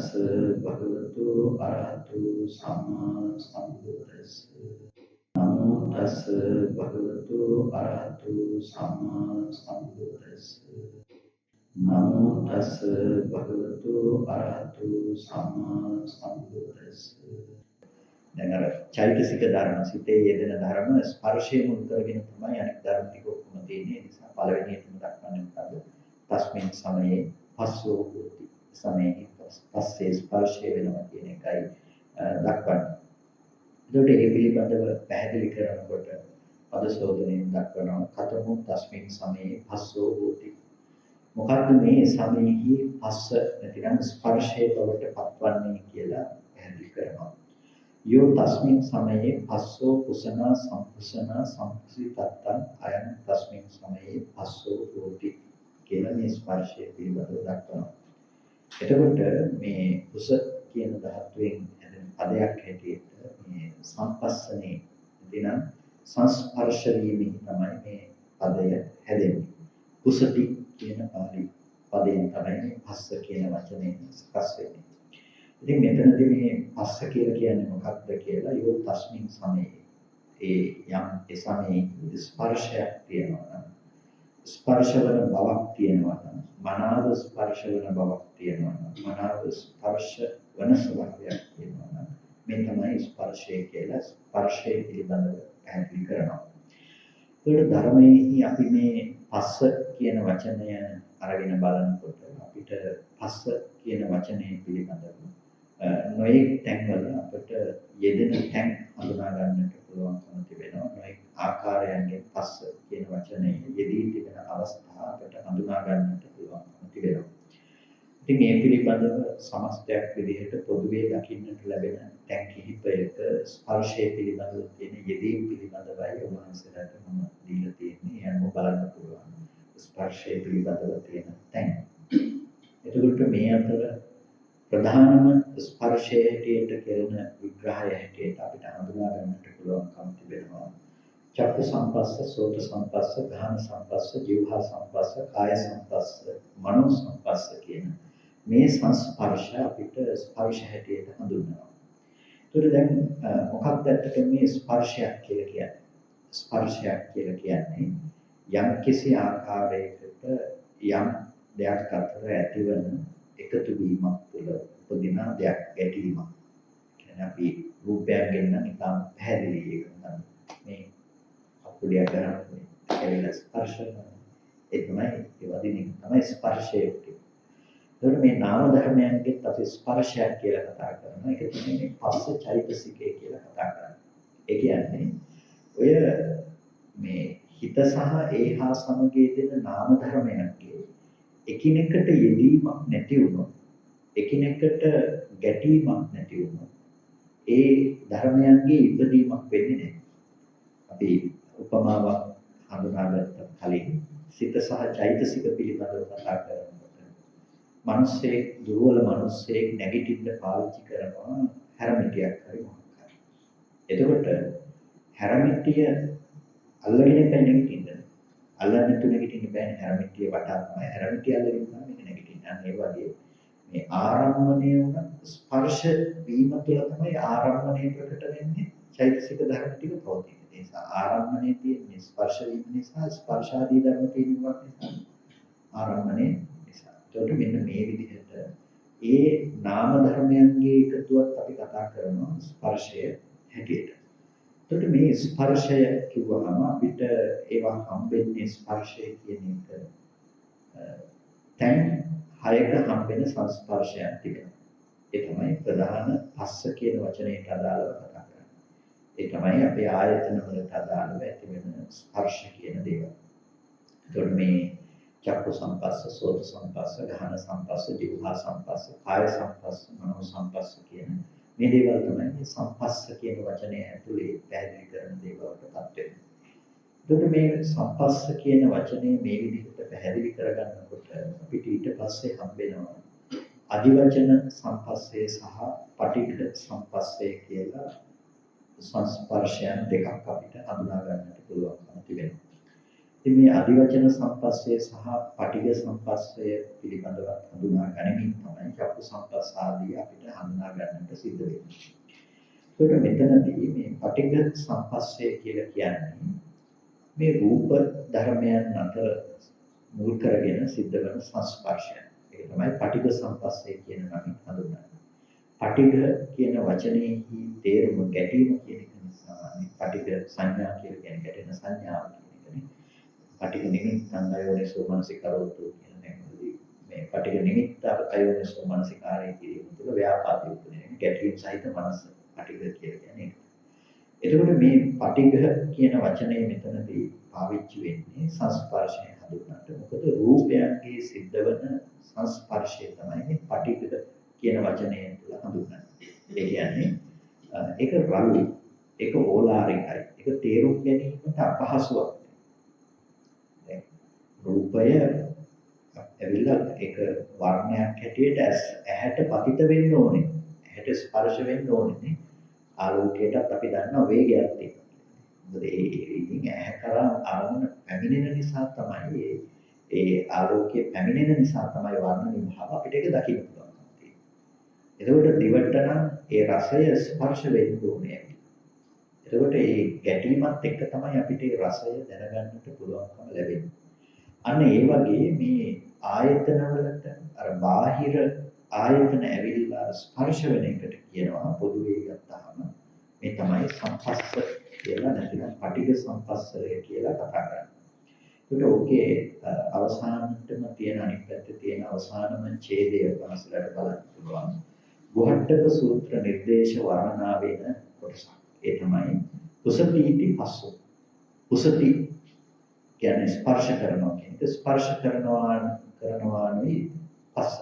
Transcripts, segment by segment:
තස් භගවතු අරහතු සම්මා සම්බුද්දස්ස. නමෝ තස් භගවතු අරහතු සම්මා සම්බුද්දස්ස. නමෝ තස් භගවතු අරහතු සම්මා සම්බුද්දස්ස. දැන් අර චෛතසික ධර්ම සිතේ යෙදෙන ධර්ම ස්පර්ශයෙන් මුල් කරගෙන තමයි අනෙක් ධර්ම ටික ඔක්කොම තියෙන්නේ. ඒ නිසා පළවෙනියටම දක්වන්නේ මොකද? තස්මින් සමයේ පස්සෝ හෝති. සමයේ පස්සේ ස්පර්ශය වෙනවා කියන එකයි දක්වන්නේ. ඒකට ඒ පිළිබඳව පැහැදිලි කරනකොට පදශෝධනයෙන් දක්වනවා කතමෝ තස්මින් සමයේ පස්සෝ හෝති. මොකද්ද මේ සමයේහි පස්ස නැතිනම් ස්පර්ශයේ බවට පත්වන්නේ කියලා පැහැදිලි කරනවා. යෝ තස්මින් සමයේ පස්සෝ කුසනා සම්පුසනා සම්පුසිතත්තං අයං තස්මින් සමයේ පස්සෝ හෝති කියලා මේ ස්පර්ශය පිළිබඳව දක්වනවා. එතකොට මේ කුස කියන ධාතුවෙන් හැදෙන පදයක් හැටියට මේ සම්පස්සනේ නැතිනම් සංස්පර්ශ වීමෙන් තමයි මේ පදය හැදෙන්නේ. කුසති කියන පාලි පදයෙන් තමයි මේ පස්ස කියන වචනේ සකස් වෙන්නේ. ඉතින් මෙතනදී මේ පස්ස කියලා කියන්නේ මොකක්ද කියලා යෝ තස්මින් සමයේ ඒ යම් ඒ සමයේ ස්පර්ශයක් තියෙනවා නම් ස්පර්ශවන බවක් තියෙනවා නම් මනාව ස්පර්ශවන බවක් තියෙනවා නම් මනාව ස්පර්ශ වන ස්වභාවයක් තියෙනවා නම් මේ තමයි ස්පර්ශය කියලා ස්පර්ශය පිළිබඳව පැහැදිලි කරනවා. ඒකට ධර්මයේදී අපි මේ පස්ස කියන වචනය අරගෙන බලනකොට අපිට පස්ස කියන වචනේ පිළිබඳව නොයෙක් තැන්වල අපිට යෙදෙන තැන් හඳුනා ගන්නට පුළුවන්කම තිබෙනවා. නොයෙක් ආකාරයන්ගෙන් පස්ස කියන වචනේ යෙදී තිබෙන අවස්ථා අපිට හඳුනා ගන්නට පුළුවන්කම තිබෙනවා. ඉතින් මේ පිළිබඳව සමස්තයක් විදිහට පොදුවේ දකින්නට ලැබෙන තැන් කිහිපයක ස්පර්ශය පිළිබඳව තියෙන යෙදීම් පිළිබඳවයි ඔබවහන්සේලාට මම දීලා තියෙන්නේ. ඒ අනුව බලන්න පුළුවන් ස්පර්ශය පිළිබඳව තියෙන තැන්. එතකොට මේ අතර ප්‍රධානම ස්පර්ශය හැටියට කරන විග්‍රහය හැටියට අපිට හඳුනා ගන්නට පුළුවන්කම තිබෙනවා. චක්කු සම්පස්ස, සෝත සම්පස්ස, ගාහන සම්පස්ස, જીවහා සම්පස්ස, කාය සම්පස්ස, මනෝ සම්පස්ස කියන මේ සංස්පර්ශ අපිට ස්පර්ශ හැටියට හඳුන්වනවා. ඒතර දැන් මොකක්ද ඇත්තටම මේ ස්පර්ශයක් කියලා කියන්නේ? ස්පර්ශයක් කියලා කියන්නේ යම් කිසි ආකාරයකට යම් දෙයක් අතර ඇතිවන එකතු වීමක් තුළ උපදින දෙයක් ගැටීමක්. කියන්නේ අපි රූපයක් ගැන නිකන් පැහැදිලි එකක් මේ අපුඩිය කරන්නේ කියලා ස්පර්ශ කරනවා. ඒ තමයි ඒ වදින එක තමයි ස්පර්ශය කියන්නේ. ඒකට මේ නාම ධර්මයන්ගෙත් අපි ස්පර්ශයක් කියලා කතා කරනවා. ඒක තමයි මේ පස්ස චෛතසිකය කියලා කතා කරන්නේ. ඒ කියන්නේ ඔය මේ හිත සහ ඒහා සමගයේ දෙන නාම ධර්මයන්ගේ එකිනෙකට යෙදීමක් නැති වුණොත් එකිනෙකට ගැටීමක් නැති වුණොත් ඒ ධර්මයන්ගේ ඉදීමක් වෙන්නේ නැහැ. අපි උපමාවක් හඳුනාගත්ත කලින් සිත සහ චෛතසික පිළිබඳව කතා කරනකොට මිනිස්සේ දුර්වල මිනිස්සේ නැගිටින්න පාවිච්චි කරනවා හැරමිටියක් හරි මොකක් හරි. එතකොට හැරමිටිය අල්ලගෙන ඉන්න නැගිටින්න. අල්ලන්න තු නැගිටින්න බෑනේ හැරමිටිය වටා තමයි හැරමිටිය අල්ලගෙන තමයි මේක නැගිටින්නේ. අන්න ඒ වගේ මේ ආරම්මණය වුණ ස්පර්ශ වීම තුළ තමයි ආරම්මණය ප්‍රකට වෙන්නේ චෛතසික ධර්ම ටික පවතින. ඒ නිසා ආරම්මණය තියෙන්නේ ස්පර්ශ වීම නිසා ස්පර්ශාදී ධර්ම තියෙනවා නිසා ආරම්මණය නිසා. ඒකට මෙන්න මේ විදිහට ඒ නාම ධර්මයන්ගේ එකතුවක් අපි කතා කරනවා ස්පර්ශය හැටියට. එතකොට මේ ස්පර්ශය කිව්වම අපිට ඒවා හම්බෙන්නේ ස්පර්ශය කියන එක තැන් හයක හම්බෙන සංස්පර්ශයන් තිබෙනවා. ඒ තමයි ප්‍රධාන පස්ස කියන වචනයට අදාළව කතා කරන්නේ. ඒ තමයි අපේ ආයතන වලට අදාළව ඇති වෙන ස්පර්ශ කියන දේවල්. එතකොට මේ චක්කු සම්පස්ස, සෝත සම්පස්ස, ගාහන සම්පස්ස, જીවහා සම්පස්ස, කාය සම්පස්ස, මනෝ සම්පස්ස කියන මේ දේවල් තමයි මේ සම්පස්ස කියන වචනේ ඇතුලේ පැහැදිලි කරන දේවල්ටපත් වෙන්නේ. එතකොට මේ සම්පස්ස කියන වචනේ මේ විදිහට පැහැදිලි කරගන්නකොට අපිට ඊට පස්සේ හම්බෙනවා අදිවචන සම්පස්සේ සහ පටිඝ සම්පස්සේ කියලා සංස්පර්ශයන් දෙකක් අපිට හඳුනා ගන්නට පුළුවන්කම තිබෙනවා. ඉතින් මේ අදිවචන සම්පස්සේ සහ පටිඝ සම්පස්සේ පිළිබඳව හඳුනා ගැනීම තමයි චක්කු සම්පස්සාදී අපිට හඳුනා ගන්නට සිද්ධ වෙන්නේ. ඒකට මෙතනදී මේ පටිඝ සම්පස්සේ කියලා කියන්නේ මේ රූප ධර්මයන් අතර මුල් කරගෙන සිද්ධ වෙන සංස්පර්ශය. ඒක තමයි පටිඝ සම්පස්සේ කියන නමින් හඳුන්වන්නේ. පටිඝ කියන වචනේහි තේරුම ගැටීම කියන එක නිසා පටිඝ සංඥා කියලා කියන්නේ ගැටෙන සංඥාව කියන එකනේ. පටිඝ නිමිත්තං අයෝනිසෝ මනසිකරෝතු කියන මේකදී මේ පටිඝ නිමිත්ත අයෝනිසෝ මනසිකාරය කිරීම තුළ ව්‍යාපාදයේ උපදින ගැටීම් සහිත මනස පටිඝ කියලා කියන්නේ. එතකොට මේ පටිඝ කියන වචනේ මෙතනදී පාවිච්චි වෙන්නේ සංස්පර්ශය හඳුන්වන්නට. මොකද රූපයන්ගේ සිද්ධ වෙන සංස්පර්ශය තමයි මේ පටිඝ කියන වචනය තුළ හඳුන්වන්නේ. ඒ කියන්නේ ඒක රළු, ඒක ඕලාරිකයි, ඒක තේරුම් ගැනීමට අපහසුවක්. දැන් රූපය ඇවිල්ලා ඒක වර්ණයක් හැටියට ඇහැට පතිත වෙන්න ඕනේ. ඇහැට ස්පර්ශ වෙන්න ඕනේ නේ. ආලෝකයටත් අපි දන්නවා වේගයක් තියෙනවා. මොකද ඒ ඉතින් ඇහැ කරා අරමුණ පැමිණෙන නිසා තමයි ඒ ආලෝකයේ පැමිණෙන නිසා තමයි වර්ණ විභාව අපිට ඒක දකින්න පුළුවන්. එතකොට දිවට නම් ඒ රසය ස්පර්ශ වෙන්න ඕනේ. එතකොට ඒ ගැටීමත් එක්ක තමයි අපිට ඒ රසය දැනගන්නට පුළුවන්කම ලැබෙන්නේ. අන්න ඒ වගේ මේ ආයතන වලට අර බාහිර ආයතන ඇවිල්ලා ස්පර්ශ වෙන එකට කියනවා පොදුවේ ගත්තාම මේ තමයි සංපස්ස කියලා නැතිනම් පටිඝ සංපස්සය කියලා කතා කරන්නේ. ඒකට ඕකේ අවසානයේම තියෙන අනිත් පැත්තේ තියෙන අවසානම ඡේදය වහන්සේලාට බලන්න පුළුවන්. ගෝහට්ටක සූත්‍ර නිර්දේශ වර්ණනා වෙන කොටස. ඒ තමයි කුසපීති පස්සෝ. කුසපි කියන්නේ ස්පර්ශ කරනවා කියන එක. ස්පර්ශ කරනවා නෙවෙයි පස්ස.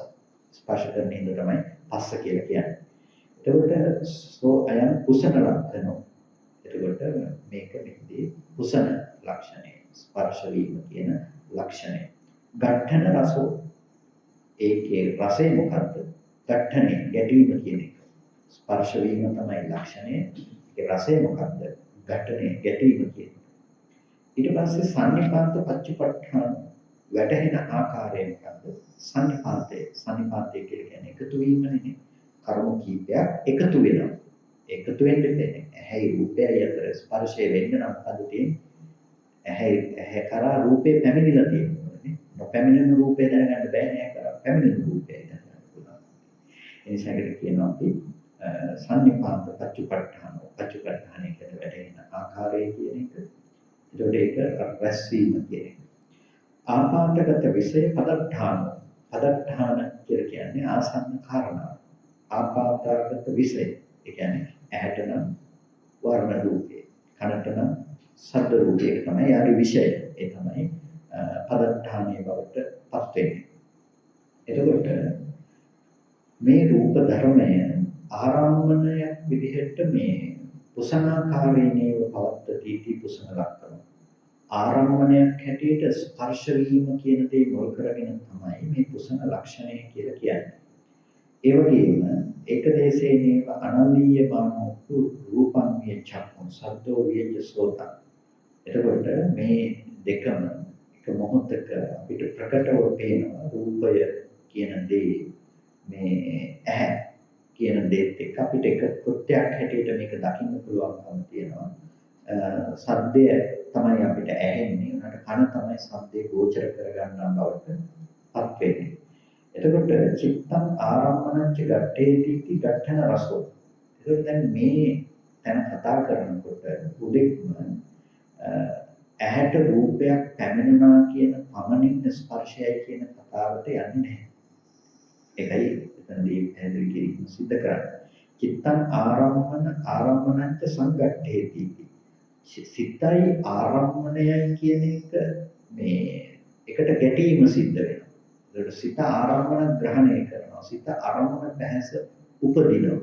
ස්පර්ශ කරන ඉඳ තමයි පස්ස කියලා කියන්නේ. එතකොට සෝ අයන් කුසන ලක්ෂණෝ. එතකොට මේක මෙහිදී කුසන ලක්ෂණය ස්පර්ශ වීම කියන ලක්ෂණය. ඝට්ඨන රසෝ ඒකේ රසය මොකද්ද? ඝට්ඨනේ ගැටීම කියන එක. ස්පර්ශ වීම තමයි ලක්ෂණය. ඒකේ රසය මොකද්ද? ඝට්ඨනේ ගැටීම කියන එක. ඊට පස්සේ සම්නිපාත පච්චපට්ඨාන වැටහෙන ආකාරය මොකද්ද? සම්නිපාතය කියලා කියන්නේ එකතු වීමනේ. කර්ම කීපයක් එකතු වෙනවා. එකතු වෙන්න දෙන්නේ. ඇහැයි රූපයයි අතර ස්පර්ශය වෙන්න නම් මොකද තියෙන්නේ? ඇහැ කරා රූපේ පැමිණිලා තියෙනවා නේ. නොපැමිණෙන රූපේ දැනගන්න බෑ නෑ කරා පැමිණෙන රූපේ දැනගන්න පුළුවන්. ඒ නිසා ඒකට කියනවා අපි සම්නිපාත පච්චපට්ඨාන කියන වැටෙන ආකාරය කියන එක. ඒකට ඒක රැස්වීම කියන එක. ආපාතගත විෂය පදට්ඨාන කියලා කියන්නේ ආසන්න කාරණා. ආපාතගත විෂය ඒ කියන්නේ ඇහැට නම් වර්ණ රූපේ, කනට නම් ශබ්ද රූපේ තමයි යාගේ විෂය. ඒ තමයි පදට්ඨානයේ බවට පත් වෙන්නේ. එතකොට මේ රූප ධර්මය ආරම්භණයක් විදිහට මේ පුසනාකාරයේව පවත්ති පුසන ලක්කන. ආරම්භණයක් හැටියට ස්පර්ශ වීම කියන දේ මුල් කරගෙන තමයි මේ පුසන ලක්ෂණය කියලා කියන්නේ. ඒ වගේම ඒක දේශේනේව අනන්‍යමානෝ රූපං විය චක්ඛු සද්දෝ විය සෝතං. එතකොට මේ දෙකම එක මොහොතක අපිට ප්‍රකටව පේනවා රූපය කියන දේ මේ ඇහැ කියන දේත් එක්ක අපිට එක කෘත්‍යයක් හැටියට මේක දකින්න පුළුවන්කම තියෙනවා. සද්දය තමයි අපිට ඇහෙන්නේ. උනට කන තමයි සද්දේ ගෝචර කරගන්නා බවට පත් වෙන්නේ. එතකොට චිත්තං ආරම්මණංච ගට්ඨේති ගට්ඨන රසෝ. එතකොට දැන් මේ තැන කතා කරනකොට උදෙක්ම ඇහැට රූපයක් පැමිණුණා කියන පමණින් ස්පර්ශයයි කියන කතාවට යන්නේ නැහැ. ඒකයි එතනදී පැහැදිලි කිරීම සිද්ධ කරන්නේ. චිත්තං ආරම්මණංච සංගට්ඨේති. සිතයි ආරම්මණයයි කියන එක මේ එකට ගැටීම සිද්ධ වෙනවා. ඒකට සිත ආරම්මණ ග්‍රහණය කරනවා. සිත ආරම්මණ පැහැස උපදිනවා.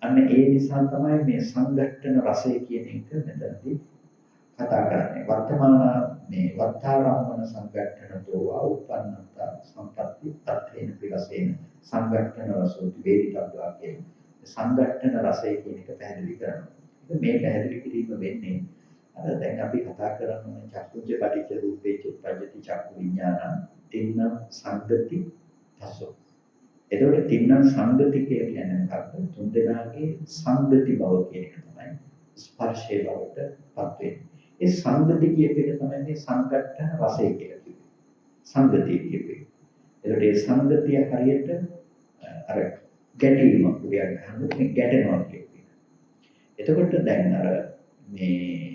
අන්න ඒ නිසා තමයි මේ සංගට්ඨන රසය කියන එක මෙතනදී කතා කරන්නේ. වර්තමාන මේ වත්තාරම්මන සංගට්ඨනතෝවා උප්පන්නත සම්පatti තත්ථේන පිරසේන සංගට්ඨන රසෝති වේදිතබ්බා කියන සංගට්ඨන රසය කියන එක පැහැදිලි කරනවා. මේ පැහැදිලි කිරීම වෙන්නේ අර දැන් අපි කතා කරන්නේ චක්කුච්ච පටිච්ච රූපේ චුප්පජ්ජති චක්කු විඥාන තින්න සංගති පසෝ. එතකොට තින්න සංගති කියන්නේ මොකක්ද? තුන් දෙනාගේ සංගති බව කියන එක තමයි ස්පර්ශයේ බවට පත් වෙන්නේ. ඒ සංගති කියප එක තමයි මේ සංකට්ඨන රසය කියලා කියන්නේ. සංගතිය කියපේ. එතකොට ඒ සංගතිය හරියට අර ගැටීමක් උඩ යනවා ගැටෙනවා කියන්නේ. එතකොට දැන් අර මේ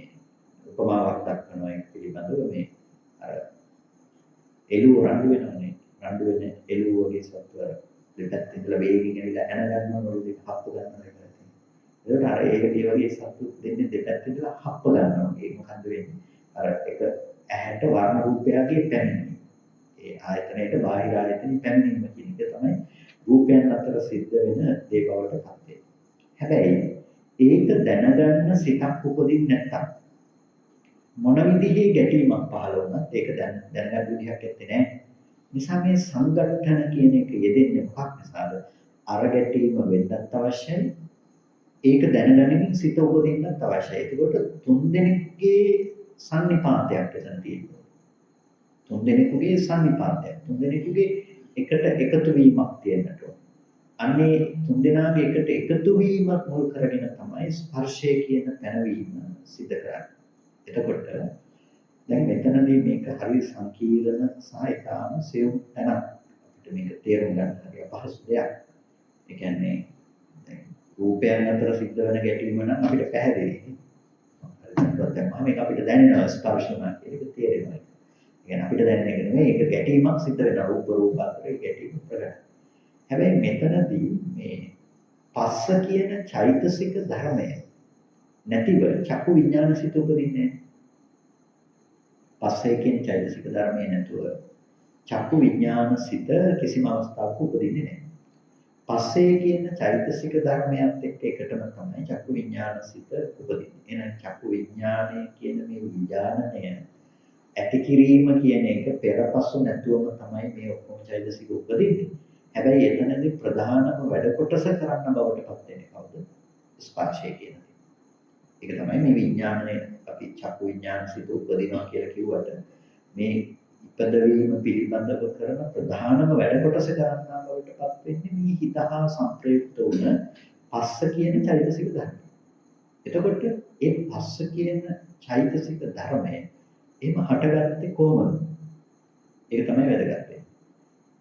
උපමාවක් දක්වනවා ඒක පිළිබඳව මේ අර එළුව රණ්ඩු වෙනවනේ රණ්ඩු වෙන එළුව වගේ සත්වර දෙපැත්තේ ඉඳලා වේගින් ඇවිල්ලා එන ගන්නවා වල දෙක හප්ප ගන්නවා කියලා තියෙනවා. ඒකට අර ඒ වගේ සත්තු දෙන්නේ දෙපැත්තේ ඉඳලා හප්ප ගන්නවා. ඒක මොකද්ද වෙන්නේ? අර එක ඇහැට වර්ණ රූපයගේ පැමිණීම. ඒ ආයතනයේ බාහිර ආයතනෙ පැමිණීම කියන එක තමයි රූපයන් අතර සිද්ධ වෙන දේ බවට පත් වෙන්නේ. හැබැයි ඒක දැනගන්න සිතක් උපදින්නේ නැත්තම් මොන විදිහේ ගැටීමක් පහළ වුණත් ඒක දැනගන්න විදිහක් ඇත්තේ නැහැ. නිසා මේ සංගঠন කියන එක යෙදෙන්නේ මොකක් නිසාද? අර ගැටීම වෙන්නත් අවශ්‍යයි. ඒක දැනගැනීමෙන් සිත උපදින්නත් අවශ්‍යයි. ඒකකොට තුන් දෙනෙක්ගේ සම්නිපාතයක් එතන තියෙනවා. තුන් දෙනෙකුගේ සම්නිපාතයක්. තුන් දෙනෙකුගේ එකට එකතු වීමක් තියෙන්නට ඕන. අන්නේ තුන් දෙනාගේ එකට එකතු වීමක් මුල් කරගෙන තමයි ස්පර්ශය කියන පැනවීම සිද්ධ කරන්නේ. එතකොට දැන් මෙතනදී මේක හරි සංකීර්ණ සහ ඉතාම සියුම් තැනක් අපිට මේක තේරුම් ගන්න හරි අපහසු දෙයක්. ඒ කියන්නේ දැන් රූපයන් අතර සිද්ධ වෙන ගැටීම නම් අපිට පැහැදිලි. දැන් මේක අපිට දැනෙනවා ස්පර්ශනා කියන එක තේරෙනවා. ඒ කියන්නේ අපිට දැනෙන එක නෙමෙයි ඒක ගැටීමක් සිද්ධ වෙනවා රූප අතරේ ගැටීම ප්‍රකට. හැබැයි මෙතනදී මේ පස්ස කියන චෛතසික ධර්මය නැතිව චක්කු විඥාන සිත උපදින්නේ නැහැ. පස්සේ කියන චෛතසික ධර්මයේ නැතුව චක්කු විඥාන සිත කිසිම අවස්ථාවක උපදින්නේ නැහැ. පස්සේ කියන චෛතසික ධර්මයත් එක්ක එකටම තමයි චක්කු විඥාන සිත උපදින්නේ. එහෙනම් චක්කු විඥානය කියන මේ විඥානය ඇති කිරීම කියන එක පෙරපසු නැතුවම තමයි මේ ඔක්කොම චෛතසික උපදින්නේ. හැබැයි එතනදී ප්‍රධානම වැඩ කොටස කරන්න බවට පත් වෙන්නේ කවුද? ස්පර්ශය කියන දේ. ඒක තමයි මේ විඥානය අපි චක්කු විඥාන සිත උපදිනවා කියලා කිව්වට මේ ඉපදවීම පිළිබඳව කරන ප්‍රධානම වැඩ කොටස කරන්නා බවට පත් වෙන්නේ මේ හිත හා සංප්‍රයුක්ත වුණ පස්ස කියන චෛතසික ධර්මය. එතකොට ඒ පස්ස කියන චෛතසික ධර්මය එහෙම හටගත්තේ කොහොමද? ඒක තමයි වැදගත් වෙන්නේ.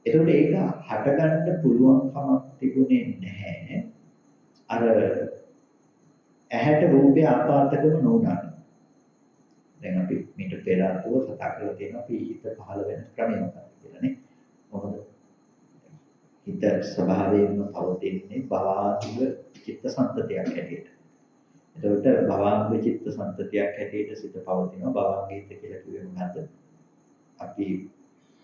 එතකොට ඒක හටගන්න පුළුවන් කමක් තිබුණේ නැහැ. අර ඇහැට රූපය ආපාතකම නොවුණා. දැන් අපි මීට පෙර අතුව කතා කරලා තියෙනවා අපි හිත පහළ වෙන ක්‍රමය මොකක්ද කියලා නේ. මොකද හිත ස්වභාවයෙන්ම පවතින්නේ භවාංග චිත්ත සංතතියක් හැටියට. එතකොට භවාංග චිත්ත සංතතියක් හැටියට සිත පවතිනවා. භවාංගිත කියලා කිව්වේ මොකද්ද? අපි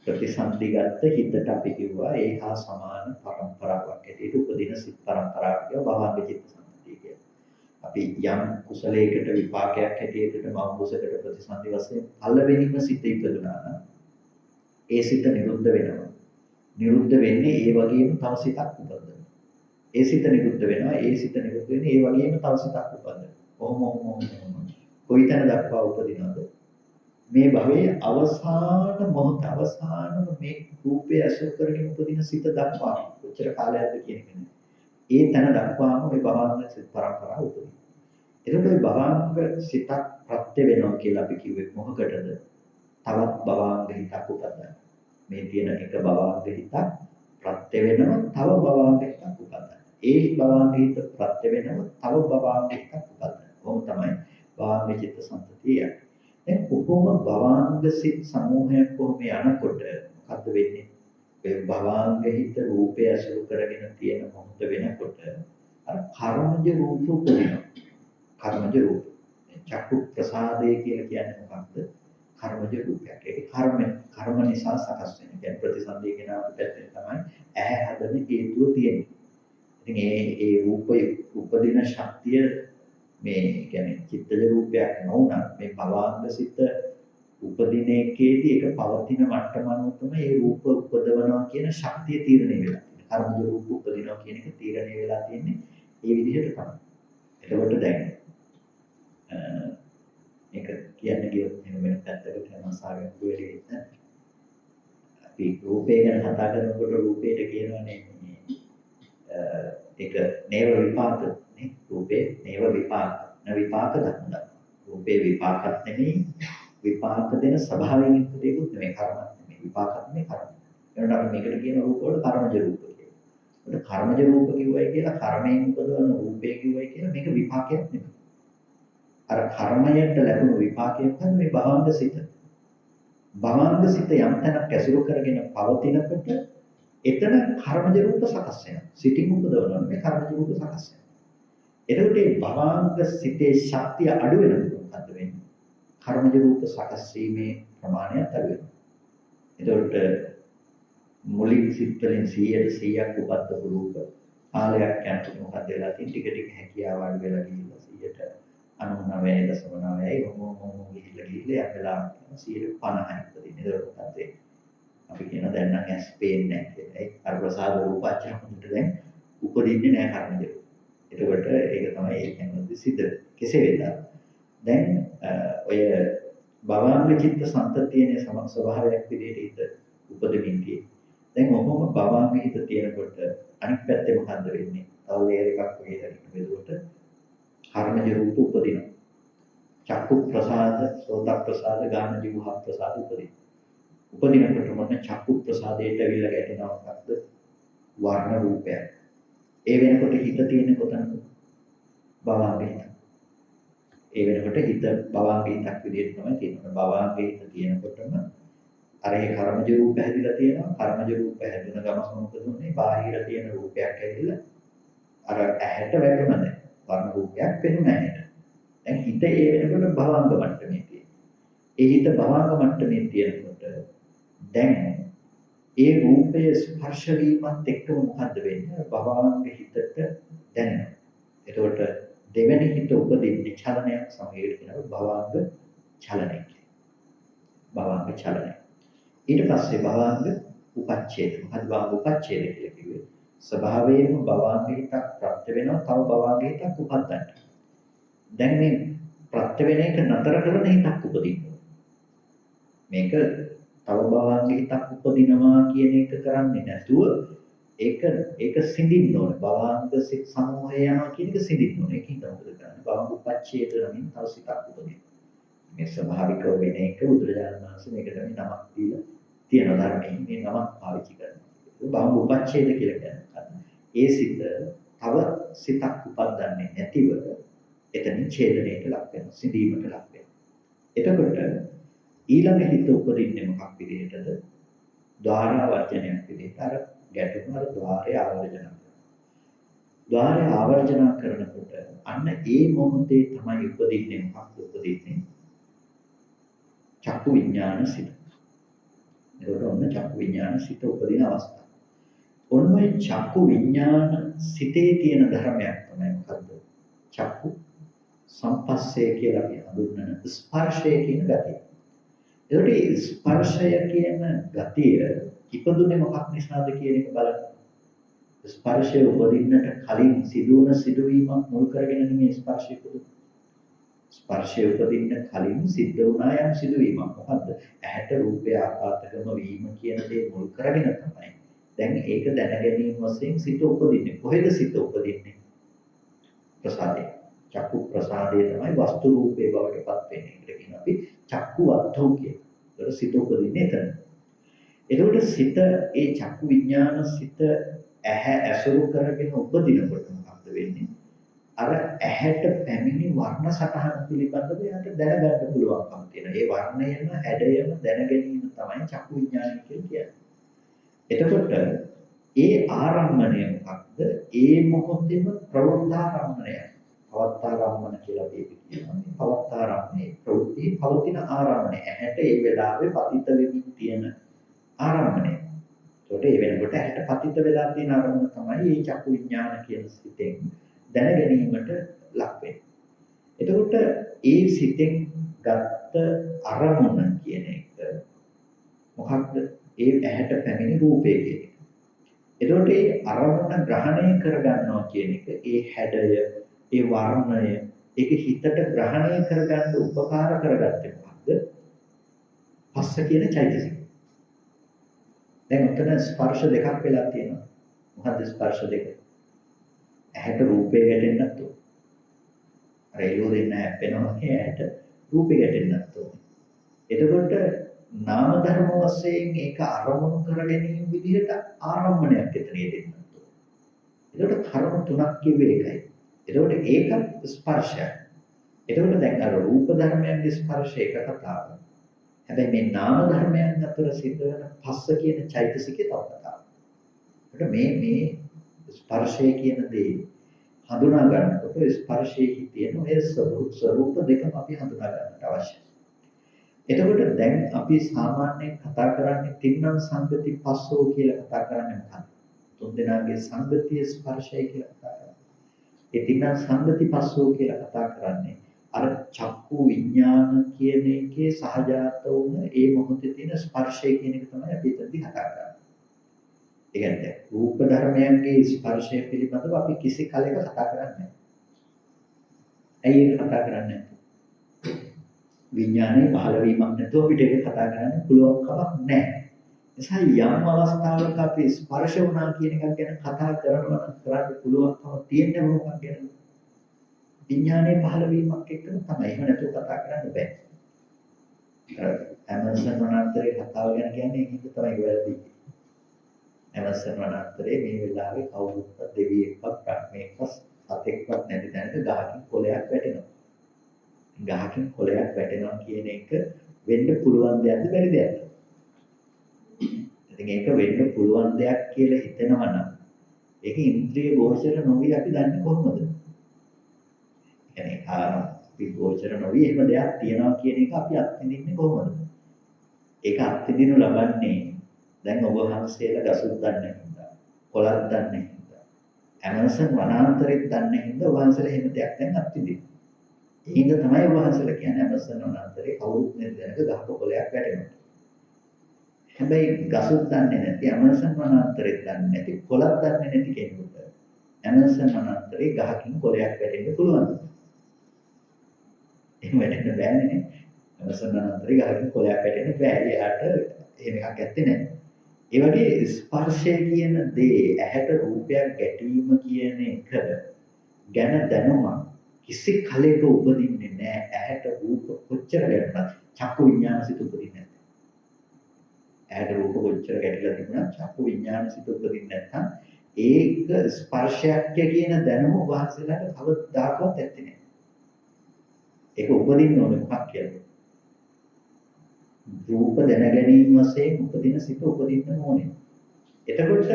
ප්‍රතිසන්දිගත හිතට අපි කිව්වා ඒ හා සමාන පරම්පරාවක් හැටියට උපදින සිත් පරම්පරාවක් කියලා භවාංග චිත්ත සංතතිය කියලා. අපි යම් කුසලයකට විපාකයක් හැටියට මෞංගුසකට ප්‍රතිසන්දි වශයෙන් පළවෙනිම සිත ඉපදුනා නම් ඒ සිත නිරුද්ධ වෙනවා. නිරුද්ධ වෙන්නේ ඒ වගේම තව සිතක් උපදිනවා. ඒ සිත නිරුද්ධ වෙනවා. ඒ සිත නිරුද්ධ වෙන්නේ ඒ වගේම තව සිතක් උපදිනවා. ඔහොම කොයිතැන දක්වා උපදිනවද? මේ භවයේ අවසාන මොහොත අවසානම මේ රූපය අසුර කරගෙන උපදින සිත දක්වා කොච්චර කාලයක්ද කියන එක නේ. ඒ තැන දක්වාම ওই භවංග සිත පරම්පරාව උපදිනවා. එතකොට ওই භවංග සිතක් ප්‍රත්‍ය වෙනවා කියලා අපි කිව්වේ මොකකටද? තවත් භවංග හිතක් උපදිනවා. මේ තියෙන එක භවංග හිතක් ප්‍රත්‍ය වෙනවා තව භවංග හිතක් උපදිනවා. ඒ භවංග හිත ප්‍රත්‍ය වෙනවා තව භවංග හිතක් උපදිනවා. කොහොම තමයි භවංග චිත්ත සංතතිය. දැන් කොහොම භවංග සිත් සමූහයක් කොහොම යනකොට මොකද්ද වෙන්නේ? ඒ භවංග හිත රූපය අසුරු කරගෙන තියෙන මොහොත වෙනකොට අර කර්මජ රූප උපදිනවා. කර්මජ රූප. චක්කු ප්‍රසාදය කියලා කියන්නේ මොකක්ද? කර්මජ රූපයක්. ඒක කර්ම නිසා සකස් වෙන. කියන්නේ ප්‍රතිසන්දිය කියන පැත්තෙන් තමයි ඇහැ හදන හේතුව තියෙන්නේ. ඉතින් ඒ රූපය උපදින ශක්තිය මේ කියන්නේ චිත්තජ රූපයක් නොවුනත් මේ භවංග සිත උපදින එකේදී ඒක පවතින මට්ටම අනුව තමයි ඒ රූප උපදවනවා කියන ශක්තිය තීරණය වෙලා තියෙන්නේ. කර්මජ රූප උපදිනවා කියන එක තීරණය වෙලා තියෙන්නේ ඒ විදිහට තමයි. එතකොට දැන් මේක කියන්නේ කියොත් එහෙම වෙන පැත්තකට යනවා සාගත වෙලෙන්න. අපි රූපය ගැන කතා කරනකොට රූපයට කියනවානේ ඒක නේව විපාක නේ රූපේ නේව විපාක විපාක ධර්ම. රූපේ විපාකත් නෙමෙයි විපාක දෙන ස්වභාවයෙන් යුක්ත දෙයක්වත් නෙමෙයි කර්මත් නෙමෙයි විපාකත් නෙමෙයි කර්ම. එනකොට අපි මේකට කියන රූප වල කර්මජ රූප කියලා. ඒකට කර්මජ රූප කිව්වයි කියලා කර්මයෙන් උපදවන රූපේ කිව්වයි කියලා මේක විපාකයක් නෙමෙයි. අර කර්මයට ලැබුණු විපාකයක් තමයි මේ භවංග සිත. භවංග සිත යම් තැනක් ඇසුරු කරගෙන පවතිනකොට එතන කර්මජ රූප සකස් වෙනවා. සිතින් උපදවනවා මේ කර්මජ රූප සකස් වෙනවා. එතකොට මේ භවංග සිතේ ශක්තිය අඩු වෙනකොට මොකද වෙන්නේ? කර්මජ රූප සකස් වීමේ ප්‍රමාණය අඩු වෙනවා. එතකොට මුලින් සිත් වලින් 100ක් උපද්දපු රූප කාලයක් යනකොට මොකද වෙලා තියෙන්නේ? ටික ටික හැකියාව අඩු වෙලා ගිහිල්ලා 99.9යි මොමෝ ගිහිල්ලා යකලා 150යි උපදින්නේ. ඒක මොකද අපි කියන දැන් නම් ඇස් පේන්නේ නැහැ කියලා. ඒ අර ප්‍රසාද රූපාච්චර හොඳට දැන් උපදින්නේ නැහැ කර්මජ රූප. එතකොට ඒක තමයි ඒ කියන්නේ සිද්ධ කෙසේ වෙතත් දැන් ඔය භවංග චිත්ත සංතතියේ සම ස්වභාවයක් විදිහට හිත උපදෙමින් තියෙන්නේ. දැන් ඔහොම භවංග හිත තියෙනකොට අනිත් පැත්තේ මොකද්ද වෙන්නේ? තව ලේයර් එකක් වගේ දැනෙන්න බෙදුවට කර්මජ රූප උපදිනවා. චක්කු ප්‍රසාද, සෝත ප්‍රසාද, ගාන ජීවහ ප්‍රසාද උපදිනවා. උපදිනකොට මොන චක්කු ප්‍රසාදයට ඇවිල්ලා ගැටෙනවා මොකද්ද? වර්ණ රූපයක්. ඒ වෙනකොට හිත තියෙන කොතනද? භවංග හිත. ඒ වෙනකොට හිත භවංග හිතක් විදිහට තමයි තියෙන්නේ. භවංග හිත තියෙනකොටම අර ඒ කර්මජ රූප හැදිලා තියෙනවා. කර්මජ රූප හැදෙන ගමන් මොකද වෙන්නේ? බාහිර තියෙන රූපයක් ඇවිල්ලා අර ඇහැට වැටුණා දැන්. වර්ණ රූපයක් පෙනුණා ඇහැට. දැන් හිත ඒ වෙනකොට භවංග මට්ටමේ තියෙනවා. ඒ හිත භවංග මට්ටමේ තියෙනකොට දැන් ඒ රූපය ස්පර්ශ වීමත් එක්කම මොකද්ද වෙන්නේ? භවංග හිතට දැනෙනවා. එතකොට දෙවෙනි හිත උපදින්නේ චලනයක් සමග කියනවා භවංග චලනය කියලා. භවංග චලනය. ඊට පස්සේ භවංග උපච්ඡේද. මොකද භවංග උපච්ඡේද කියලා කිව්වේ? ස්වභාවයෙන්ම භවංග හිතක් ප්‍රත්‍ය වෙනවා තව භවංග හිතක් උපදින්න. දැන් මේ ප්‍රත්‍ය වෙන එක නතර කරන හිතක් උපදිනවා. මේක තව භවංග හිතක් උපදිනවා කියන එක කරන්නේ නැතුව ඒක සිඳින්න ඕනේ. භවංග සිත් සමූහය යනවා කියන එක සිඳින්න ඕනේ. ඒක හිත මොකද කරන්නේ? භවංග උපච්ඡේද නමින් තව සිතක් උපදිනවා. මේ ස්වභාවිකව වෙන එක බුදුරජාණන් වහන්සේ මේකට මේ නමක් දීලා තියෙන ධර්මයෙන් මේ නමක් පාවිච්චි කරනවා. භවංග උපච්ඡේද කියලා කියන්නේ. ඒ සිත තව සිතක් උපදින්නේ නැතිව එතනින් ඡේදනයට ලක් වෙනවා. සිඳීමට ලක් වෙනවා. එතකොට ඊළඟ හිත උපදින්නේ මොකක් විදිහටද? ద్వාර වර්ජනයක් විදිහට අර ගැටුම අර ద్వාරය ආවර්ජන කරනවා. ద్వාරය ආවර්ජන කරනකොට අන්න ඒ මොහොතේ තමයි උපදින්නේ මොකක්ද උපදින්නේ? චක්කු විඥාන සිත. ඒකට ඔන්න චක්කු විඥාන සිත උපදින අවස්ථාව. ඔන්න ඔය චක්කු විඥාන සිතේ තියෙන ධර්මයක් තමයි මොකද්ද? චක්කු සම්පස්සේ කියලා අපි හඳුන්වන ස්පර්ශය කියන ගතිය. ඒකට ස්පර්ශය කියන ගතිය ඉපදුනේ මොකක් නිසාද කියන එක බලන්න. ස්පර්ශය උපදින්නට කලින් සිදුවන සිදුවීමක් මුල් කරගෙන නෙමෙයි ස්පර්ශය උපදින්නේ. ස්පර්ශය උපදින්න කලින් සිද්ධ වුණා යම් සිදුවීමක්. මොකද්ද? ඇහැට රූපය ආපාතකම වීම කියන දේ මුල් කරගෙන තමයි. දැන් ඒක දැන ගැනීම වශයෙන් සිත උපදින්නේ. කොහෙද සිත උපදින්නේ? ප්‍රසාදේ. චක්කු ප්‍රසාදයේ තමයි වස්තු රූපේ බවට පත් වෙන්නේ. ඒකට කියන අපි චක්කු වත්තෝ කියන. ඒක සිත උපදින්නේ එතන. එතකොට සිත ඒ චක්කු විඥාන සිත ඇහැ ඇසුරු කරගෙන උපදිනකොට මොකක්ද වෙන්නේ? අර ඇහැට පැමිණි වර්ණ සටහන පිළිබඳව එයාට දැනගන්න පුළුවන්කම තියෙනවා. ඒ වර්ණයම හැඩයම දැන ගැනීම තමයි චක්කු විඥානය කියන්නේ. එතකොට ඒ ආරම්මණය මොකක්ද? ඒ මොහොතේම ප්‍රවෘත්තාරම්මණය. පවත්තාරම්මන කියලා අපි කියනවා. මේ පවත්තාරම්මනේ ප්‍රවෘත්ති පවතින ආරම්මණය. ඇහැට ඒ වෙලාවේ පතිත වෙමින් තියෙන ආරම්මණය. ඒකට ඒ වෙනකොට ඇහැට පතිත වෙලා තියෙන ආරම්මණ තමයි මේ චක්කු විඥාන කියන සිතෙන් දැන ගැනීමට ලක් වෙන්නේ. එතකොට ඒ සිතෙන් ගත්ත අරමුණ කියන එක මොකක්ද? ඒ ඇහැට පැමිණි රූපය කියන එක. එතකොට ඒ අරමුණ ග්‍රහණය කරගන්නවා කියන එක ඒ හැඩය, ඒ වර්ණය, ඒක හිතට ග්‍රහණය කරගන්න උපකාර කරගත්තේ මොකද්ද? පස්ස කියන චෛතසිකය. දැන් උතන ස්පර්ශ දෙකක් වෙලා තියෙනවා. මොකද්ද ස්පර්ශ දෙක? ඇහැට රූපේ ගැටෙන්නත් ඕන. අර එළෝ දෙන්න හැප්පෙනවා වගේ ඇහැට රූපේ ගැටෙන්නත් ඕන. එතකොට නාම ධර්ම වශයෙන් ඒක අරමුණු කර ගැනීම විදිහට ආරම්භණයක් එතනිය දෙන්නත් ඕන. එතකොට කර්ම තුනක් කිව්වේ ඒකයි. එතකොට ඒකත් ස්පර්ශයක්. එතකොට දැන් අර රූප ධර්මයන්ගේ ස්පර්ශය එක කතාවක්. හැබැයි මේ නාම ධර්මයන් අතර සිද්ධ වෙන පස්ස කියන චෛතසිකේ තව කතාවක්. ඒකට මේ ස්පර්ශය කියන දේ හඳුනා ගන්නකොට ස්පර්ශයේ තියෙන ඔය ස්වરૂප දෙකම අපි හඳුනා ගන්නට අවශ්‍යයි. එතකොට දැන් අපි සාමාන්‍යයෙන් කතා කරන්නේ තින්නම් සංගති පස්සෝ කියලා කතා කරන්නේ මොකක්ද? තුන් දෙනාගේ සංගතිය ස්පර්ශය කියලා කතා කරන්නේ. ඒ තින්නම් සංගති පස්සෝ කියලා කතා කරන්නේ අර චක්කු විඥාන කියන එකේ සහජාත වුණ ඒ මොහොතේ තියෙන ස්පර්ශය කියන එක තමයි අපි එතනදී කතා කරන්නේ. ඒ කියන්නේ රූප ධර්මයන්ගේ ස්පර්ශය පිළිබඳව අපි කිසි කලයක කතා කරන්නේ නැහැ. ඇයි ඒක කතා කරන්නේ? විඥානයේ පහළ වීමක් නැතුව අපිට ඒක කතා කරන්න පුළුවන් කමක් නැහැ. නිසා යම් අවස්ථාවක අපි ස්පර්ශ වුණා කියන එකක් ගැන කතා කරනවා නම් කරන්න පුළුවන්කම තියෙන්නේ මොකක්ද ගැනද? විඥානයේ පහළ වීමක් එක්ක තමයි. එහෙම නැතුව කතා කරන්න බෑ. ඇමර්සන් වනාන්තරේ කතාව ගැන කියන්නේ ඒක තමයි වැරදි. ඇමර්සන් වනාන්තරේ මේ වෙලාවේ කවුරුත් දෙවියෙක්වත් ප්‍රඥෙක්වත් සතෙක්වත් නැති තැනක ගහකින් කොළයක් වැටෙනවා. ගහකින් කොළයක් වැටෙනවා කියන එක වෙන්න පුළුවන් දෙයක්ද බැරි දෙයක්ද? ඉතින් ඒක වෙන්න පුළුවන් දෙයක් කියලා හිතනවා නම් ඒක ඉන්ද්‍රිය ගෝචර නොවි අපි දන්නේ කොහොමද? අපි ගෝචර නොවි එහෙම දෙයක් තියනවා කියන එක අපි අත්විඳින්නේ කොහොමද? ඒක අත්විඳිනු ලබන්නේ දැන් ඔබ වහන්සේලා ගසුත් දන්නේ හින්දා, කොළක් දන්නේ හින්දා, ඇමර්සන් වනාන්තරෙත් දන්නේ හින්දා වහන්සේලා එහෙම දෙයක් දැන් අත්විඳිනවා. ඒ හින්දා තමයි ඔබ වහන්සේලා කියන්නේ ඇමර්සන් වනාන්තරේ කවුරුත් නැති දැනක ගහක කොළයක් වැටෙනවා. හැබැයි ගසුත් දන්නේ නැති, ඇමර්සන් වනාන්තරෙත් දන්නේ නැති, කොළක් දන්නේ නැති කෙනෙකුට ඇමර්සන් වනාන්තරේ ගහකින් කොළයක් වැටෙන්න පුළුවන්ද? එහෙම වැටෙන්න බෑනේ නේ. ඇමර්සන් වනාන්තරේ ගහකින් කොළයක් වැටෙන්න බෑ. එයාට එහෙම එකක් ඇත්තේ නැහැ. ඒ වගේ ස්පර්ශය කියන දේ ඇහැට රූපයක් ගැටීම කියන එක ගැන දැනුමක් කිසි කලයක උපදින්නේ නැහැ. ඇහැට රූප කොච්චර ගැටුණත් චක්කු විඥාන සිත උපදින්නේ නැහැ. ඇහැට රූප කොච්චර ගැටිලා තිබුණත් චක්කු විඥාන සිත උපදින්නේ නැත්නම් ඒක ස්පර්ශයක් කියන දැනුම වහන්සේලාට කවදාකවත් ඇත්තේ නැහැ. ඒක උපදින්න ඕනේ මොකක් කියලා. රූප දැන ගැනීම වශයෙන් උපදින සිත උපදින්න ඕනේ. එතකොට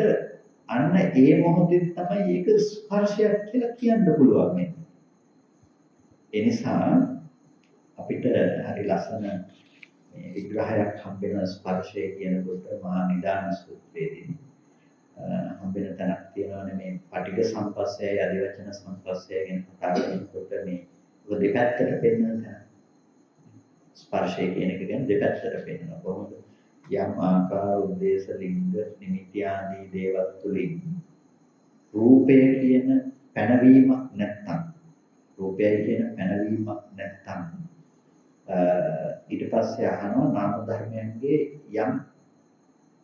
අන්න ඒ මොහොතේ තමයි ඒක ස්පර්ශයක් කියලා කියන්න පුළුවන් මේ. ඒ නිසා අපිට හරි ලස්සන මේ විග්‍රහයක් හම්බෙන ස්පර්ශය කියනකොට මහා නිදාන සූත්‍රයේදී හම්බෙන තැනක් තියෙනවානේ මේ පටිඝ සම්පස්සයයි අධිවචන සම්පස්සය ගැන කතා කරනකොට මේ දෙපැත්තට පෙන්වන තැන. ස්පර්ශය කියන එක ගැන දෙපැත්තට පෙන්වනවා. කොහොමද? යම් ආකාර උද්දේශ ලිංග නිමිති ආදී දේවල් තුලින් රූපය කියන පැනවීමක් නැත්නම් රූපයයි කියන පැනවීමක් නැත්නම් ඊට පස්සේ අහනවා නාම ධර්මයන්ගේ යම්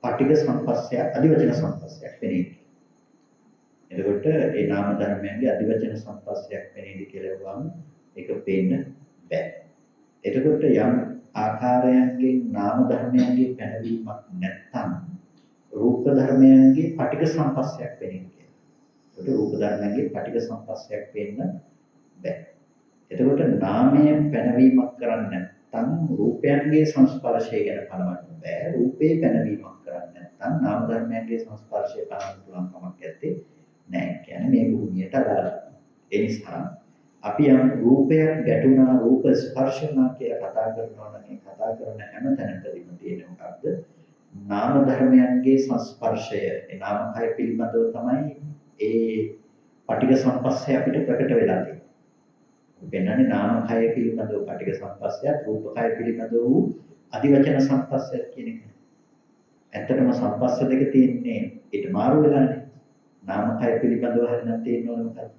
පටිඝ සම්පස්සයක් අධිවචන සම්පස්සයක් වෙන්නේ. එතකොට ඒ නාම ධර්මයන්ගේ අධිවචන සම්පස්සයක් වෙන්නේ කියලා වුවම ඒක පේන්න බෑ. එතකොට යම් ආකාරයන්ගෙන් නාම ධර්මයන්ගේ පැනවීමක් නැත්නම් රූප ධර්මයන්ගේ පටිඝ සම්පස්සයක් වෙන්නේ කියලා. එතකොට රූප ධර්මයන්ගේ පටිඝ සම්පස්සයක් වෙන්න බෑ. එතකොට නාමයෙන් පැනවීමක් කරන්නේ නැත්නම් රූපයන්ගේ සංස්පර්ශය ගැන පනවන්න බෑ. රූපේ පැනවීමක් කරන්නේ නැත්නම් නාම ධර්මයන්ගේ සංස්පර්ශය පනවන්න පුළුවන් කමක් නැත්තේ නෑ. කියන්නේ මේ භූමියට අදාළයි. ඒ නිසා අපි යම් රූපයක් ගැටුණා රූප ස්පර්ශනා කියලා කතා කරනවා නම් ඒ කතා කරන හැම තැනකදීම තියෙන මොකක්ද? නාම ධර්මයන්ගේ සංස්පර්ශය. ඒ නාමකය පිළිබඳව තමයි ඒ පටිඝ සම්පස්සය අපිට ප්‍රකට වෙලා තියෙන්නේ. වෙනන්නේ නාමකය පිළිබඳව පටිඝ සම්පස්සය, රූපකය පිළිබඳව වූ අධිවචන සම්පස්සය කියන එක. ඇත්තටම සම්පස්ස දෙක තියෙන්නේ ඊට මාරු වෙලානේ. නාමකය පිළිබඳව හරිනම් තියෙනවනේ මොකක්ද?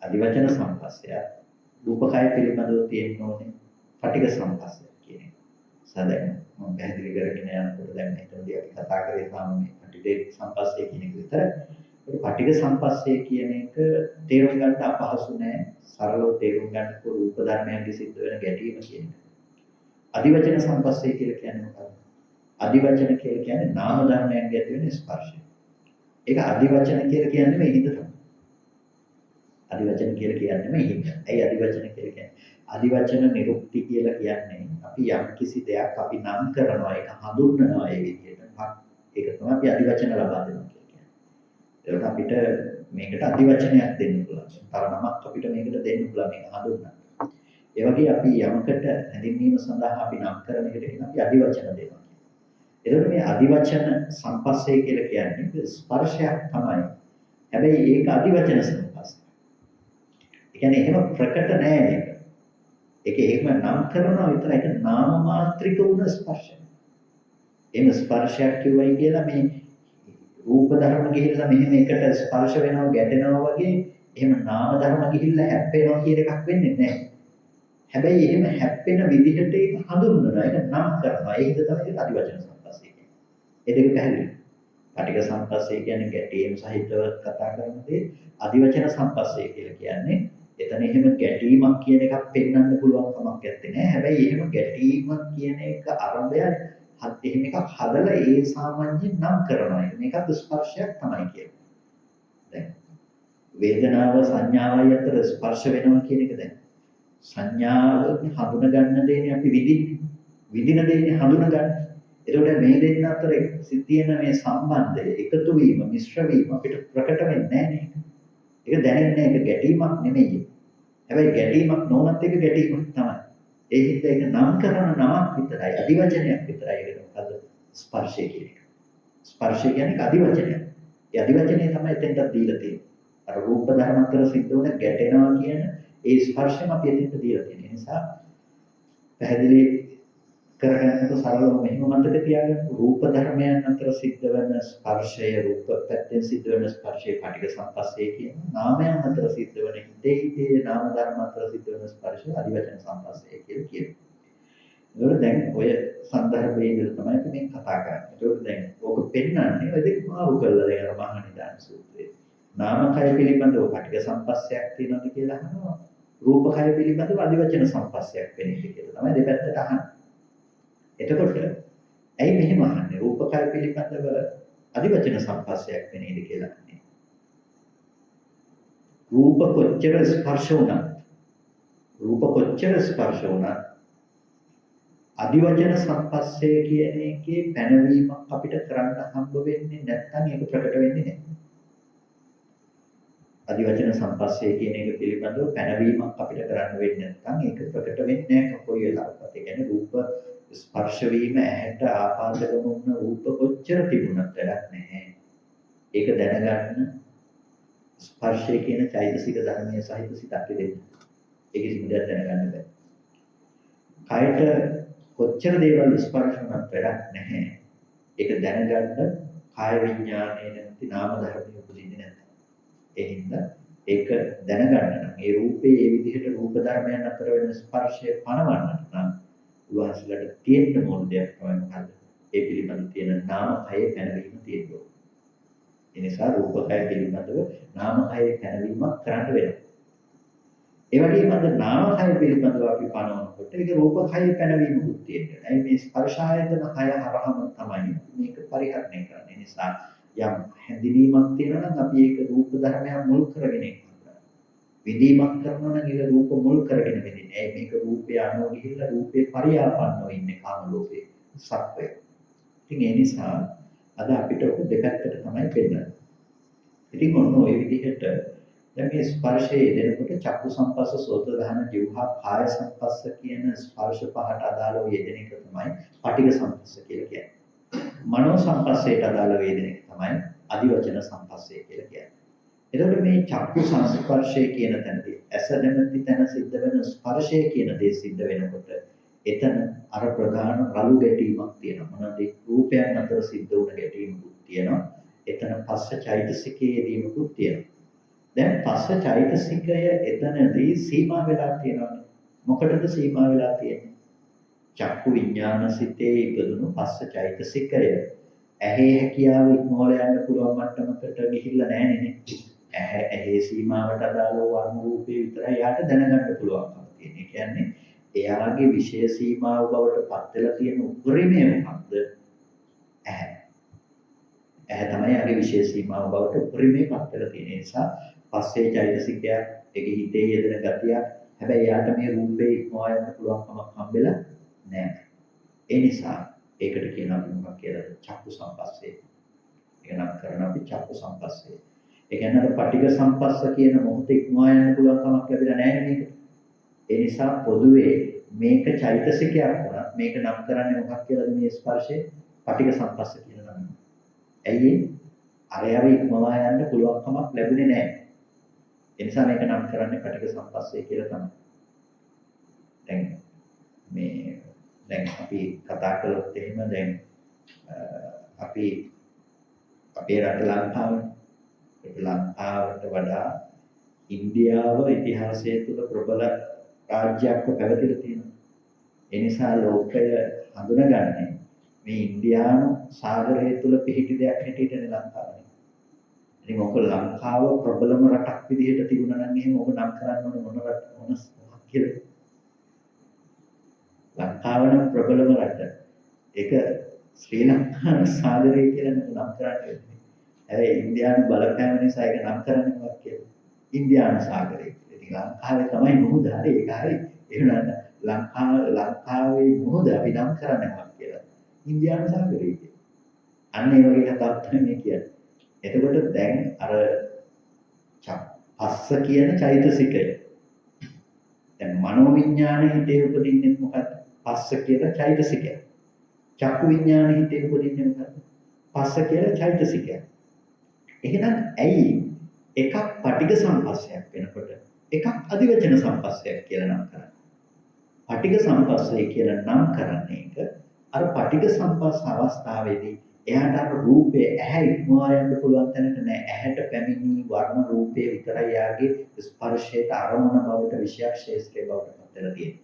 අධිවචන සම්පස්සය, රූපකය පිළිබඳව තියෙන්න ඕනේ පටිඝ සම්පස්සය කියන එක. සාදැන් මම පැහැදිලි කරගෙන යනකොට දැන් මෙතනදී අපි කතා කරේ සාමාන්‍ය පටිඝ සම්පස්සය කියන එක විතරයි. ඒ පටිඝ සම්පස්සය කියන එක තේරුම් ගන්න අපහසු නෑ. සරලව තේරුම් ගන්න රූප ධර්මයන්ගේ සිද්ධ වෙන ගැටීම කියන එක. අදිවචන සම්පස්සය කියලා කියන්නේ මොකක්ද? අදිවචන කියලා කියන්නේ නාම ධර්මයන්ගේ ඇති වෙන ස්පර්ශය. ඒක අදිවචන කියලා කියන්නේ මේ හිත තමයි. අදිවචන කියලා කියන්නේ මේ හිත. ඇයි අදිවචන කියලා කියන්නේ? අදිවචන නිරුක්ති කියලා කියන්නේ අපි යම් කිසි දෙයක් අපි නම් කරනවා ඒක හඳුන්වනවා ඒ විදිහට. ඒක තමයි අපි අදිවචන ලබා දෙනවා කියලා කියන්නේ. ඒකට අපිට මේකට අදිවචනයක් දෙන්න පුළුවන්. තව නමක් අපිට මේකට දෙන්න පුළුවන් මේක හඳුන්වන්න. ඒ වගේ අපි යමකට හැඳින්වීම සඳහා අපි නම් කරන එකට කියන අපි අදිවචන දෙනවා. එතකොට මේ අදිවචන සම්පස්සය කියලා කියන්නේ ස්පර්ශයක් තමයි. හැබැයි ඒක අදිවචන සම්පස්සය. ඒ කියන්නේ එහෙම ප්‍රකට නෑ ඒක. ඒක එහෙම නම් කරනවා විතරයි. ඒක නාම මාත්‍රික වුණ ස්පර්ශය. එහෙම ස්පර්ශයක් කියුවයි කියලා මේ රූප ධර්ම ගිහිල්ලා මෙහෙම එකට ස්පර්ශ වෙනවා ගැටෙනවා වගේ එහෙම නාම ධර්ම ගිහිල්ලා හැප්පෙනවා කියන එකක් වෙන්නේ නැහැ. හැබැයි එහෙම හැප්පෙන විදිහට ඒක හඳුන්වනවා. ඒක නම් කරනවා. ඒක තමයි අදිවචන සම්පස්සය කියන්නේ. ඒ දෙක පැහැදිලි. පටිඝ සම්පස්සය කියන්නේ ගැටීම් සහිතව කතා කරන දේ. අදිවචන සම්පස්සය කියලා කියන්නේ එතන එහෙම ගැටීමක් කියන එකක් පෙන්වන්න පුළුවන් කමක් නැත්තේ. හැබැයි එහෙම ගැටීමක් කියන එක ආරම්භය එහෙම එකක් හදලා ඒ සාමාන්‍යයෙන් නම් කරනවා. මේකත් ස්පර්ශයක් තමයි කියන්නේ. දැන් වේදනාව සංඥාවයි අතර ස්පර්ශ වෙනවා කියන එක දැන් සංඥාව හඳුන ගන්න දෙන්නේ අපි විදින දෙන්නේ හඳුන ගන්න. ඒතකොට මේ දෙන්න අතර තියෙන මේ සම්බන්ධය එකතු වීම මිශ්‍ර වීම අපිට ප්‍රකට වෙන්නේ නැහැ නේද? ඒක දැනෙන්නේ ඒක ගැටීමක් නෙමෙයි. හැබැයි ගැටීමක් නොවනත් ඒක ගැටීමක් තමයි. ඒ හින්දා ඒක නම් කරන නමක් විතරයි අදිවචනයක් විතරයි ඒක මොකද්ද? ස්පර්ශය කියන එක. ස්පර්ශය කියන්නේ අදිවචනයක්. ඒ අදිවචනය තමයි එතෙන්ට දීලා තියෙන්නේ. අර රූප ධර්ම අතර සිද්ධ වුණ ගැටෙනවා කියන ඒ ස්පර්ශයම අපි එතෙන්ට දීලා තියෙන නිසා පැහැදිලි කරගන්නකොට සරලව මෙහෙම මතක තියාගන්න රූප ධර්මයන් අතර සිද්ධ වෙන ස්පර්ශය රූප පැත්තෙන් සිද්ධ වෙන ස්පර්ශය පටිඝ සම්පස්සය කියන නාමයන් අතර සිද්ධ වෙන හිතේ නාම ධර්ම අතර සිද්ධ වෙන ස්පර්ශය අදිවචන සම්පස්සය කියලා කියනවා. ඒකෝර දැන් ඔය සන්දර්භයේ ඉඳලා තමයි අපි මේ කතා කරන්නේ. ඒකෝර දැන් ඕක පෙන්වන්නේ ඔය දෙක මාරු කරලා දැන් අර මහානිදාන සූත්‍රයේ නාමකය පිළිබඳව පටිඝ සම්පස්සයක් තියෙනවද කියලා අහනවා. රූපකය පිළිබඳව අදිවචන සම්පස්සයක් වෙන්නේ කියලා තමයි දෙපැත්තට අහන්නේ. එතකොට ඇයි මෙහෙම අහන්නේ? රූපකය පිළිබඳව අදිවචන සම්පස්සයක් වෙන්නේද කියලා අහන්නේ. රූප කොච්චර ස්පර්ශ වුණත් අදිවචන සම්පස්සය කියන එකේ පැනවීමක් අපිට කරන්න හම්බ වෙන්නේ නැත්නම් ඒක ප්‍රකට වෙන්නේ නැහැ. අදිවචන සම්පස්සය කියන එක පිළිබඳව පැනවීමක් අපිට කරන්න වෙන්නේ නැත්නම් ඒක ප්‍රකට වෙන්නේ නැහැ කොයි වෙලාවකත්. ඒ කියන්නේ රූප ස්පර්ශ වීම ඇහැට ආපාදක වුණ රූප කොච්චර තිබුණත් වැඩක් නැහැ. ඒක දැනගන්න ස්පර්ශය කියන චෛතසික ධර්මයේ සහිත සිතක් දෙන්න. ඒක සිද්ධ දැනගන්න බෑ. කයට කොච්චර දේවල් ස්පර්ශ වුණත් වැඩක් නැහැ. ඒක දැනගන්න කාය විඥානයේ නැති නාම ධර්මයේ උපදින්නේ නැහැ. ඒ හින්දා ඒක දැනගන්න නම් ඒ රූපේ ඒ විදිහට රූප ධර්මයන් අතර වෙන ස්පර්ශය පණවන්නට නම් උවහසලට තියෙන්න ඕන දෙයක් තමයි මොකද්ද? ඒ පිළිබඳ තියෙන නාමකයේ පැනවීම තියෙනවා. ඒ නිසා රූපකය පිළිබඳව නාමකයේ පැනවීමක් කරන්න වෙනවා. ඒ වගේම අද නාමකය පිළිබඳව අපි පනවනකොට ඒක රූපකයේ පැනවීමකුත් තියෙනවා. ඒ මේ ස්පර්ශ ආයතන 6 හරහම තමයි මේක පරිහරණය කරන්නේ. ඒ නිසා යම් හැඳිනීමක් තියෙනවා නම් අපි ඒක රූප ධර්මයන් මුල් කරගෙන ඉන්නවා. විදීමක් කරනවා නම් ඒක රූප මුල් කරගෙන වෙන්නේ. මේක රූපේ අනුව ගිහිල්ලා රූපේ පරියාපන්නව ඉන්නේ කාම ලෝකේ සත්වය. ඉතින් ඒ නිසා අද අපිට ඔක දෙපැත්තට තමයි පෙන්නන්නේ. ඉතින් ඔන්න ඔය විදිහට දැන් මේ ස්පර්ශයේ යෙදෙනකොට චක්කු සංපස්ස සෝත දහන ජීවහා කාය සංපස්ස කියන ස්පර්ශ පහට අදාළව යෙදෙන එක තමයි පටිඝ සංපස්ස කියලා කියන්නේ. මනෝ සංපස්සයට අදාළ වේදන එක තමයි අදිවචන සංපස්සය කියලා කියන්නේ. එතකොට මේ චක්කු සංස්පර්ශය කියන තැනදී ඇස නැමැති තැන සිද්ධ වෙන ස්පර්ශය කියන දේ සිද්ධ වෙනකොට එතන අර ප්‍රධාන රළු ගැටීමක් තියෙනවා. මොනවද? රූපයන් අතර සිද්ධ වුණ ගැටීමකුත් තියෙනවා. එතන පස්ස චෛතසිකයේ දීමකුත් තියෙනවා. දැන් පස්ස චෛතසිකය එතනදී සීමා වෙලා තියෙනවානේ. මොකටද සීමා වෙලා තියෙන්නේ? චක්කු විඥාන සිතේ ඉපදුණු පස්ස චෛතසිකය ඇහි හැකියාව ඉක්මවලා යන්න පුළුවන් මට්ටමකට ගිහිල්ලා නැහැ නේ. ඇහි සීමාවට අදාළව වර්ණ රූපේ විතරයි යාට දැනගන්න පුළුවන්කම තියෙන. ඒ කියන්නේ එයාගේ විශේෂ සීමාව බවට පත් වෙලා තියෙන උපරිමය මොකක්ද? ඇහැ. ඇහැ තමයි යාගේ විශේෂ සීමාව බවට උපරිමය පත් වෙලා තියෙන නිසා පස්සේ චෛතසිකය ඒකේ හිතේ යෙදෙන ගතිය හැබැයි යාට මේ රූපේ ඉක්මවා යන්න පුළුවන්කමක් හම්බෙලා නැහැ. ඒ නිසා ඒකට කියනවා මොකක් කියලා චක්කු සම්පස්සේ. ඒක නම් කරන අපි චක්කු සම්පස්සේ. ඒ කියන්නේ අර පටිඝ සම්පස්ස කියන මොහොතේ ඉක්මවා යන්න පුළුවන් කමක් ලැබිලා නැහැ මේකට. ඒ නිසා පොදුවේ මේක චෛතසිකයක් වුණත් මේක නම් කරන්නේ මොකක් කියලාද මේ ස්පර්ශයේ පටිඝ සම්පස්ස කියලා නම්. ඇයි ඒ? අරයව ඉක්මවා යන්න පුළුවන් කමක් ලැබුණේ නැහැ. ඒ නිසා මේක නම් කරන්නේ පටිඝ සම්පස්සේ කියලා තමයි. දැන් අපි කතා කළොත් එහෙම දැන් අපි අපේ රට ලංකාවට වඩා ඉන්දියාව ඉතිහාසය තුළ ප්‍රබල රාජ්‍යයක් පැවතිලා තියෙනවා. ඒ නිසා ලෝකය හඳුනගන්නේ මේ ඉන්දියානු සාගරය තුළ පිහිටි දෙයක් හැටියටනේ ලංකාව. ඉතින් මොකද ලංකාව ප්‍රබලම රටක් විදිහට තිබුණා නම් එහෙම ඔබ නම් කරන්න ඕනේ මොන රට මොනස් කියලා. ලංකාව නම් ප්‍රබලම රට. ඒක ශ්‍රී ලංකා සාගරය කියලා නම් කරන්නේ. හැබැයි ඉන්දියානු බලපෑම නිසා ඒක නම් කරන්නේ මොකක්ද කියලා. ඉන්දියානු සාගරය. ඉතින් ලංකාවේ තමයි මුහුද හරි ඒක හරි. ඒ වුණාට ලංකාවේ මුහුද අපි නම් කරන්නේ මොකක්ද කියලා. ඉන්දියානු සාගරය කියලා. අන්න ඒ වගේ කතාවක් තමයි මේ කියන්නේ. එතකොට දැන් අර පස්ස කියන චෛතසිකය. දැන් මනෝවිඥානයේ හිතේ උපදින්නේ මොකක්ද? පස්ස කියලා චෛතසිකය. චක්කු විඥානයේ හිතේ උපදින්නේ මොකක්ද? පස්ස කියලා චෛතසිකය. එහෙනම් ඇයි එකක් පටිඝ සම්පස්සයක් වෙනකොට එකක් අධිවචන සම්පස්සයක් කියලා නම් කරන්නේ? පටිඝ සම්පස්සය කියලා නම් කරන්නේ එක අර පටිඝ සම්පස්ස අවස්ථාවේදී එයාට අර රූපේ ඇහැ ඉක්මවා යන්න පුළුවන් තැනට නෑ. ඇහැට පැමිණි වර්ණ රූපේ විතරයි යාගේ ස්පර්ශයට අරමුණ බවට විශේෂ ශේෂ්ත්‍රේ බවට පත් වෙලා තියෙන්නේ.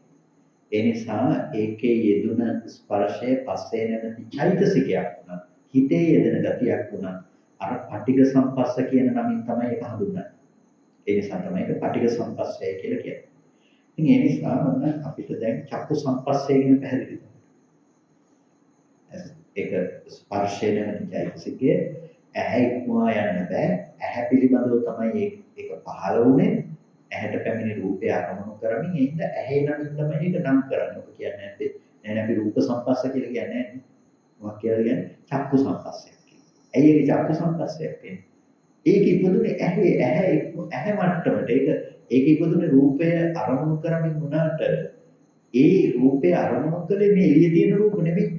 ඒ නිසා ඒකේ යෙදුන ස්පර්ශයේ පස්සේ නැමැති චෛතසිකයක් වුණා. හිතේ යෙදෙන ගතියක් වුණා. අර පටිඝ සම්පස්ස කියන නමින් තමයි ඒක හඳුන්වන්නේ. ඒ නිසා තමයි ඒක පටිඝ සම්පස්සය කියලා කියන්නේ. ඉතින් ඒ නිසා අපිට දැන් චක්කු සම්පස්සය ගැන පැහැදිලි වෙනවා. ඒක ස්පර්ශය නැමැති චෛතසිකය ඇහැ ඉක්මවා යන්න බෑ. ඇහැ පිළිබඳව තමයි ඒක පහළ වුනේ. ඇහැට පැමිණි රූපය අරමුණු කරමින් ඒක ඇහි නමින් තමයි ඒක නම් කරන්නේ. ඔක කියන්නේ නැත්නම් අපි රූප සම්පස්ස කියලා කියන්නේ නැහැ. මොකක් කියලා කියන්නේ චක්කු සම්පස්සයක් කියලා. ඇයි ඒක චක්කු සම්පස්සයක් කියන්නේ? ඒක ඉපදුනේ ඇහැ මට්ටමට. ඒක ඉපදුනේ රූපය අරමුණු කරමින් වුණාට ඒ රූපය අරමුණු කළේ මේ එළිය තියෙන රූප නෙමෙයි.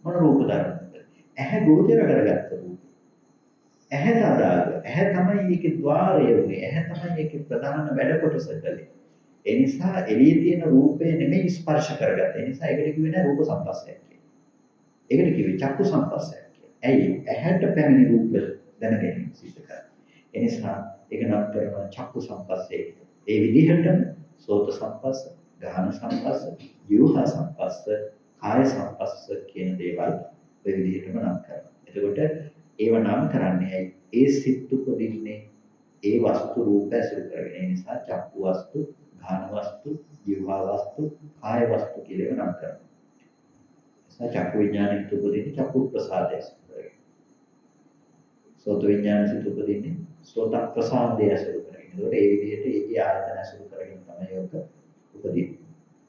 මොන රූප ධර්මද? ඇහැ ගෝචර කරගත්ත රූප. ඇහැට අදාළ ඇහැ තමයි ඒකේ ద్వාරය වුනේ. ඇහැ තමයි ඒකේ ප්‍රධාන වැඩ කොටස කළේ. ඒ නිසා එළියේ තියෙන රූපය නෙමෙයි ස්පර්ශ කරගත්තේ. ඒ නිසා ඒකට කිව්වේ නෑ රූප සම්පස්සයක් කියලා. ඒකට කිව්වේ චක්කු සම්පස්සයක් කියලා. ඇයි? ඇහැට පැමිණි රූප දැන ගැනීම සිද්ධ කරන්නේ. ඒ නිසා ඒක නම් කරනවා චක්කු සම්පස්සේ. ඒ විදිහටම සෝත සම්පස්ස, ගාහන සම්පස්ස, ජීවහා සම්පස්ස, කාය සම්පස්ස කියන දේවල් ඔය විදිහටම නම් කරනවා. එතකොට ඒව නම් කරන්නේ ඇයි? ඒ සිත් උපදින්නේ ඒ වස්තු රූප ඇසුරු කරගෙන. ඒ නිසා චක්කු වස්තු, ගාහන වස්තු, ජීවහා වස්තු, කාය වස්තු කියලා ඒව නම් කරනවා. නිසා චක්කු විඥානෙ උපදින්නේ චක්කු ප්‍රසාදය ඇසුරු කරගෙන. සෝත විඥානෙ උපදින්නේ සෝත ප්‍රසාදය ඇසුරු කරගෙන. ඒකට ඒ විදිහට ඒකේ ආයතන ඇසුරු කරගෙන තමයි ඔක උපදින්නේ.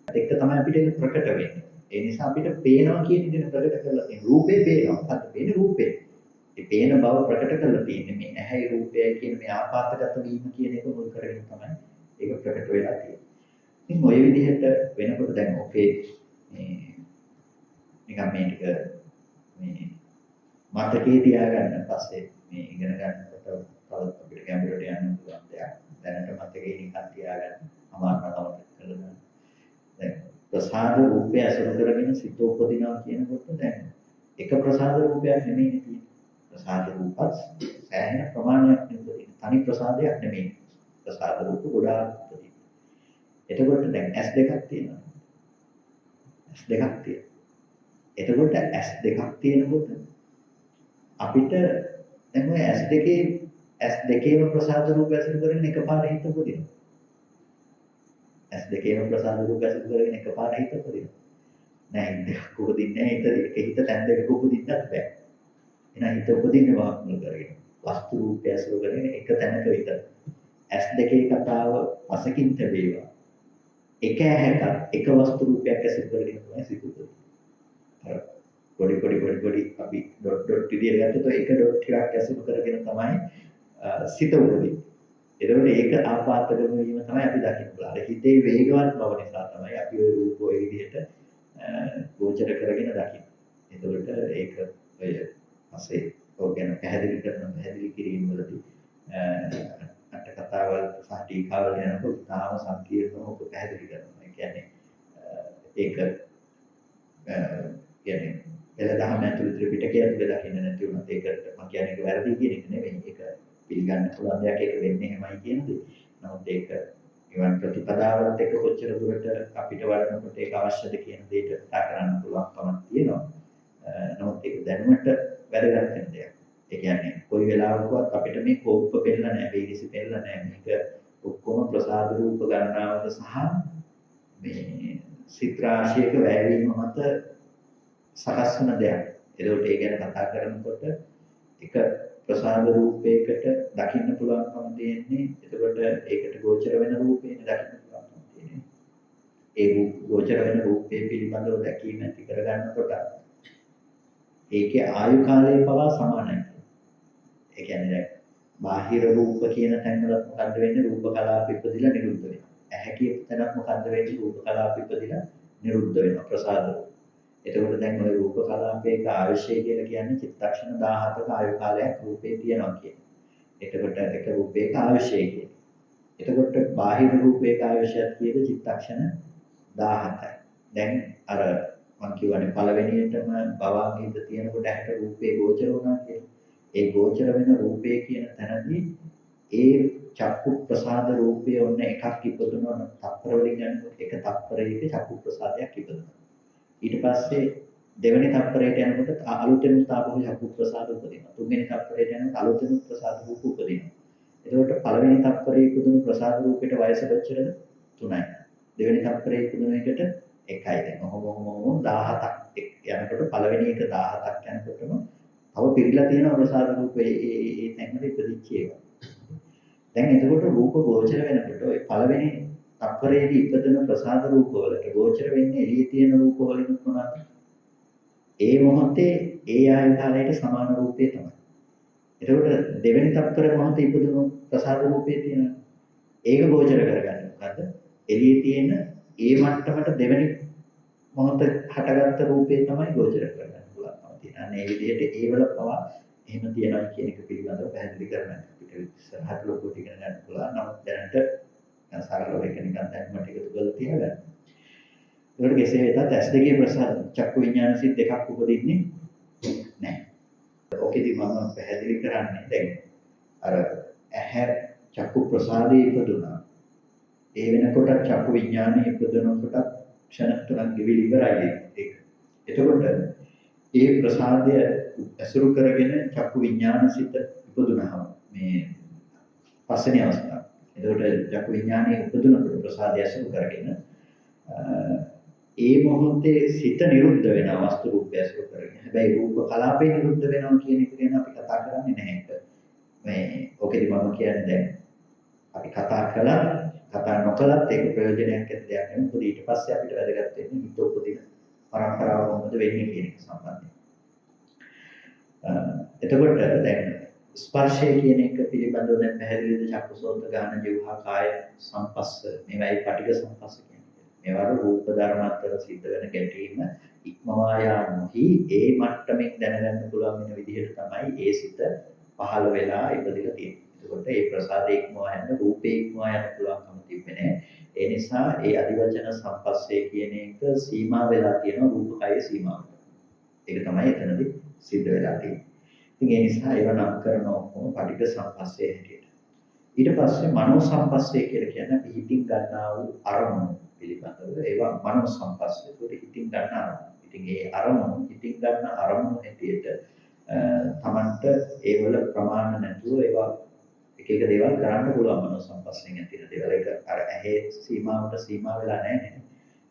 ඒක තමයි අපිට ප්‍රකට වෙන්නේ. ඒ නිසා අපිට පේනවා කියන දේ ප්‍රකට කරලා තියෙන රූපේ පේනවා. මොකද්ද පේන්නේ? රූපේ. ඒ පේන බව ප්‍රකට කරලා තියෙන්නේ මේ ඇහැයි රූපයයි කියන මේ ආපාතගත වීම කියන එක මුල් කරගෙන තමයි ඒක ප්‍රකට වෙලා තියෙන්නේ. ඉතින් ඔය විදිහට වෙනකොට දැන් ඔකේ මේ නිකන් මේ ටික මේ මතකයේ තියාගන්න පස්සේ මේ ඉගෙන ගන්නකොට තවත් අපිට ගැඹුරට යන්න පුළුවන් දෙයක්. දැනට මතකයේ නිකන් තියාගන්න අමාරුකමක් කරලා දැන් ප්‍රසාද රූපය අසුර කරගෙන සිත උපදිනවා කියනකොට දැන් එක ප්‍රසාද රූපයක් නෙමෙයි තියෙන්නේ. ප්‍රසාද රූපත් සෑහෙන ප්‍රමාණයක් නෙවෙයි. තනි ප්‍රසාදයක් නෙමෙයි. ප්‍රසාද රූප ගොඩාක් උපදින. එතකොට දැන් S දෙකක් තියෙනවා. S දෙකක් තියෙනවා. එතකොට S දෙකක් තියෙනකොට අපිට දැන් ඔය S දෙකේම ප්‍රසාද රූප ඇසුරු කරගෙන එකපාරට හිත උපදිනවා. S2 ප්‍රසාද රූප ඇසුරු කරගෙන එකපාරට හිත උපදිනවා. නෑ දෙකක් උපදින්නේ නෑ හිත තැන් දෙකක උපදින්නත් බෑ. එහෙනම් හිත උපදින්නේ වාක් මුල් කරගෙන. වස්තු රූපය ඇසුරු කරගෙන එක තැනක විතර. S2 කතාව අසකින් තිබේවා. එක ඇහැක එක වස්තු රූපයක් ඇසුරු කරගෙන තමයි සිත උපදින්නේ. අර පොඩි අපි ඩොට් විදියට ගත්තොත් එක ඩොට් ටිකක් ඇසුරු කරගෙන තමයි සිත උපදින්නේ. එතකොට ඒක ආපාතකම වීම තමයි අපි දකින්න පුළුවන්. අර හිතේ වේගවත් බව නිසා තමයි අපි ওই රූප ওই විදිහට ගෝචර කරගෙන දකින්නේ. එතකොට ඒක ඔය පස්සේ ඔය ගැන පැහැදිලි කිරීම වලදී අට කතාවල් සහ ටීකාවල් යනකොට තාම සංකීර්ණව ඔබ පැහැදිලි කරනවා. ඒ කියන්නේ ඒක කියන්නේ එළදහම ඇතුළේ ත්‍රිපිටකය ඇතුළේ දකින්න නැති වුණත් ඒකට මම කියන්නේ ඒක වැරදි කියන එක නෙවෙයි. ඒක පිළිගන්න පුළුවන් දෙයක් ඒක වෙන්නේ එහෙමයි කියන්නේ. නමුත් ඒක නිවන් ප්‍රතිපදාවත් එක්ක කොච්චර දුරට අපිට වඩනකොට ඒක අවශ්‍යද කියන දෙයට කතා කරන්න පුළුවන්කමක් තියෙනවා. නමුත් ඒක දැනුමට වැදගත් වෙන දෙයක්. ඒ කියන්නේ කොයි වෙලාවකවත් අපිට මේ කෝප්ප පෙන්නලා නැහැ, වීදිසි පෙන්නලා නැහැ. මේක ඔක්කොම ප්‍රසාද රූප ගණනාවක සහ මේ සිත් රාශියක වැයවීම මත සකස් වෙන දෙයක්. ඒකට ඒ ගැන කතා කරනකොට එක ප්‍රසාද රූපයකට දකින්න පුළුවන්කම තියෙන්නේ. එතකොට ඒකට ගෝචර වෙන රූපේනේ දකින්න පුළුවන්කම තියෙන්නේ. ඒ ගෝචර වෙන රූපේ පිළිබඳව දැකීම ඇති කරගන්නකොට ඒකේ ආයු කාලය පවා සමානයි. ඒ කියන්නේ දැන් බාහිර රූප කියන තැන්වල මොකද්ද වෙන්නේ? රූප කලාප ඉපදිලා නිරුද්ධ වෙනවා. ඇහැ කියන තැනක් මොකද්ද වෙන්නේ? රූප කලාප ඉපදිලා නිරුද්ධ වෙනවා. ප්‍රසාද රූප. එතකොට දැන් ওই රූප කලාපයක ආයශය කියලා කියන්නේ චිත්තක්ෂණ 17ක ආයු කාලයක් රූපේ තියෙනවා කියන්නේ. එතකොට එක රූපයක ආයශය කියන්නේ. එතකොට බාහිර රූපයක ආයශයත් කියන්නේ චිත්තක්ෂණ 17යි. දැන් අර මම කියවනේ පළවෙනියටම භවංගීත තියෙනකොට ඇහැට රූපේ ගෝචර වුණා කියලා. ඒ ගෝචර වෙන රූපේ කියන තැනදී ඒ චක්කු ප්‍රසාද රූපය ඔන්න එකක් ඉපදුනොත් තප්පර වලින් යනකොට එක තප්පරයක චක්කු ප්‍රසාදයක් ඉපදුනවා. ඊට පස්සේ දෙවෙනි තප්පරයට යනකොට අලුතෙන් තාපහු චක්කු ප්‍රසාද උපදිනවා. තුන්වෙනි තප්පරයට යනකොට අලුතෙන් ප්‍රසාද රූප උපදිනවා. එතකොට පළවෙනි තප්පරයේ ඉපදුණු ප්‍රසාද රූපයට වයස කොච්චරද? 3යි. දෙවෙනි තප්පරයේ ඉපදුණු එකට 1යි. දැන් ඔහොම 17ක් යනකොට පළවෙනි එක 17ක් යනකොටම තව පිළිලා තියෙන ප්‍රසාද රූපේ ඒ තැන්වල ඉපදිච්ච ඒවා. දැන් එතකොට රූප ගෝචර වෙනකොට ওই පළවෙනි තප්පරයේදී ඉපදෙන ප්‍රසාද රූප වලට ගෝචර වෙන්නේ එළියේ තියෙන රූප වලින් මොනවාද? ඒ මොහොතේ ඒ ආයු කාලයට සමාන රූපේ තමයි. එතකොට දෙවෙනි තප්පර මොහොතේ ඉපදුණු ප්‍රසාද රූපේ තියෙනවා. ඒක ගෝචර කරගන්න. මොකද්ද? එළියේ තියෙන ඒ මට්ටමට දෙවෙනි මොහොත හටගත්ත රූපේ තමයි ගෝචර කරගන්න පුළුවන්කම තියෙනවා. අනේ මේ විදිහට ඒවල පවා එහෙම තියනවා කියන එක පිළිබඳව පැහැදිලි කරන්න අපිට ඉස්සරහට ලොකු ටික ගන්න පුළුවන්. නමුත් දැනට සරලව එක නිකන් දැනුම ටික තුගල තියාගන්න. ඒකට කෙසේ වෙතත් S2 ප්‍රසාද චක්කු විඥාන සිත් දෙකක් උපදින්නේ නැහැ. ඔකෙදි මම පැහැදිලි කරන්නේ දැන් අර ඇහැ චක්කු ප්‍රසාදයේ ඉපදුනා. ඒ වෙනකොට චක්කු විඥානයේ ඉපදුනකොට ක්ෂණ තුනක් ගෙවිලි ඉවරයි ඒක. එතකොට ඒ ප්‍රසාදය ඇසුරු කරගෙන චක්කු විඥාන සිත ඉපදුනහම මේ පස්වෙනි අවස්ථාව. එතකොට චක්කු විඥානයේ ඉපදුනකොට ප්‍රසාදය ඇසුරු කරගෙන ඒ මොහොතේ සිත නිරුද්ධ වෙන වස්තු රූපය ඇසුරු කරගෙන. හැබැයි රූප කලාපේ නිරුද්ධ වෙනවා කියන එක ගැන අපි කතා කරන්නේ නැහැ. මේ ඔකෙදි මම කියන්නේ දැන් අපි කතා නොකලත් ඒක ප්‍රයෝජනයක් ඇති දෙයක් නෙවෙයි. මොකද ඊට පස්සේ අපිට වැදගත් වෙන්නේ හිත උපදින පරම්පරාව කොහොමද වෙන්නේ කියන එක සම්බන්ධයෙන්. එතකොට දැන් ස්පර්ශය කියන එක පිළිබඳව දැන් පැහැදිලිද චක්කසෝත ගාන ජීවහා කාය සංපස්ස මේවයි පටිඝ සංපස්ස කියන්නේ. මේවා රූප ධර්ම අතර සිද්ධ වෙන ගැටීම ඉක්මවා යාමෙහි ඒ මට්ටමින් දැනගන්න පුළුවන් වෙන විදිහට තමයි ඒ සිත පහළ වෙලා ඉපදිලා තියෙන්නේ. එතකොට ඒ ප්‍රසාදේ ඉක්මවා යන රූපේ ඉක්මවා යන පුළුවන්කම තිබෙන්නේ. ඒ නිසා ඒ අදිවචන සංපස්සේ කියන එක සීමා වෙලා තියෙනවා රූපකයේ සීමාවට. ඒක තමයි එතනදී සිද්ධ වෙලා තියෙන්නේ. ඉතින් ඒ නිසා ඒව නම් කරන ඔක්කොම පටිඝ සංපස්සේ හැටියට. ඊට පස්සේ මනෝ සම්පස්සේ කියලා කියන්නේ අපි හිතින් ගන්නා වූ අරමුණු පිළිබඳව ඒවා මනෝ සම්පස්සේ. ඒකට හිතින් ගන්න අරමුණු. ඉතින් ඒ අරමුණු හිතින් ගන්න අරමුණු හැටියට තමන්ට ඒවල ප්‍රමාණ නැතුව ඒවා එක එක දේවල් කරන්න පුළුවන් මනෝ සම්පස්යෙන් ඇතින දේවල්. ඒක අර ඇහි සීමාවට සීමා වෙලා නැහැ නේ.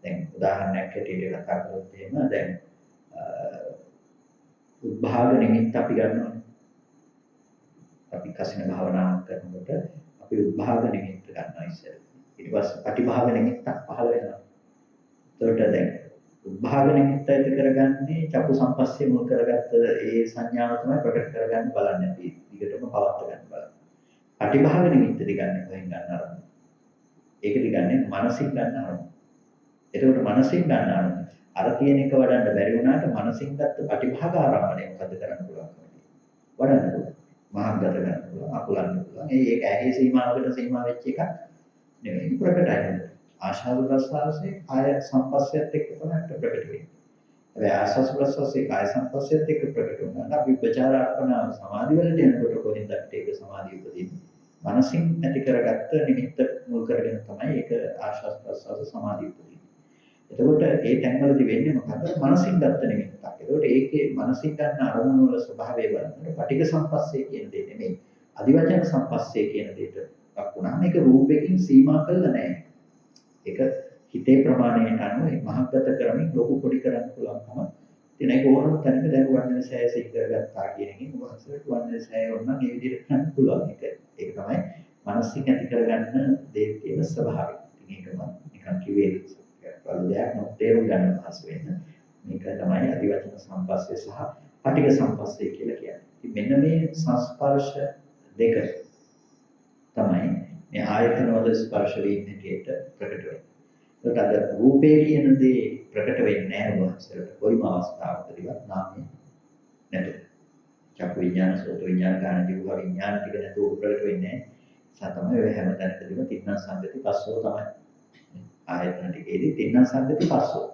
දැන් උදාහරණයක් හැටියට කතා කරොත් එහෙම දැන් උද්භාග නිමිත්ත අපි ගන්නවා. අපි කසින භාවනාවක් කරනකොට අපි උද්භාග නිමිත්ත ගන්නවා ඉස්සෙල්ලා. ඊට පස්සේ පටිභාග නිමිත්තක් පහළ වෙනවා. එතකොට දැන් උද්භාග නිමිත්ත ඇති කරගන්නේ චක්කු සම්පස්සේ මුල් කරගත්ත ඒ සංඥාව තමයි ප්‍රකට කරගන්න බලන්නේ අපි. ඊටම පවත් ගන්න බලන්න. පටිභාග නිමිත්ත දිගන්නේ කොහෙන් ගන්න අරමුණ. ඒක දිගන්නේ මානසික ගන්න අරමුණ. එතකොට මානසික ගන්න අරමුණ අර තියෙන එක වඩන්න බැරි වුණාට මානසික ගත්ත පටිභාග ආරම්භණය මොකද කරන්න පුළුවන්. වඩන්න පුළුවන්. මහාගත ගන්න පුළුවන් අකුලන්න පුළුවන්. ඒක ඇහි සීමාවකට සීමා වෙච්ච එකක් නෙවෙයි ප්‍රකටයි. ආශාව ප්‍රසවාසයේ කාය සම්පස්සයත් එක්ක තමයි ප්‍රකට වෙන්නේ. හැබැයි ආශාස ප්‍රසවාසයේ කාය සම්පස්සයත් එක්ක ප්‍රකට වෙනවා. අපි විචාරාර්පණ සමාධි වලට යනකොට කොහෙන්ද ඒක සමාධිය උපදින්නේ? මනසින් ඇති කරගත්ත නිමිත්ත මුල් කරගෙන තමයි ඒක ආශාස ප්‍රසවාස සමාධිය උපදින්නේ. එතකොට ඒ තැන්වලදී වෙන්නේ මොකද? මනසින් ගත්ත නිමිත්තක්. එතකොට ඒකේ මනසින් ගන්න අරමුණු වල ස්වභාවය බලනකොට පටිඝ සම්පස්සේ කියන දේ නෙමෙයි. අදිවචන සම්පස්සේ කියන දෙයට ලක් වුණාම ඒක රූපයෙන් සීමා කළා නැහැ. ඒක හිතේ ප්‍රමාණයට අනුව මහත්ගත කරමින් ලොකු පොඩි කරන්න පුළුවන්කම තියෙන. ඒක ඕනම තැනක දැන් වර්ණන සෑය සික් කරගත්තා කියන එකෙන් වහන්සේට වර්ණන සෑය වුණා නම් ඒ විදිහට කරන්න පුළුවන්. ඒක තමයි මනසින් ඇති කරගන්න දේ කියන ස්වභාවය. ඉතින් ඒකම නිකන් කිව්වේ දෙයක් නෝ තේරුම් ගන්න පහසු වෙන මේක තමයි අදිවචන සම්පස්සේ සහ පටිඝ සම්පස්සේ කියලා කියන්නේ. ඉතින් මෙන්න මේ සංස්පර්ශ දෙක තමයි මේ ආයතන වල ස්පර්ශ වීම හැටියට ප්‍රකට වෙන්නේ. ඒකට අද රූපේ කියන දේ ප්‍රකට වෙන්නේ නැහැ වහන්සේට කොයිම අවස්ථාවකදීවත් නාමය නැතුව. චක්කු විඥාන, සෝත විඥාන, කාණ ජීව විඥාන ටික නැතුව ප්‍රකට වෙන්නේ නැහැ. තමයි ඔය හැම තැනකදීම තින්න සංගති පස්සෝ තමයි. ආයතන ටිකේදී තින්න සංගති පස්සෝ.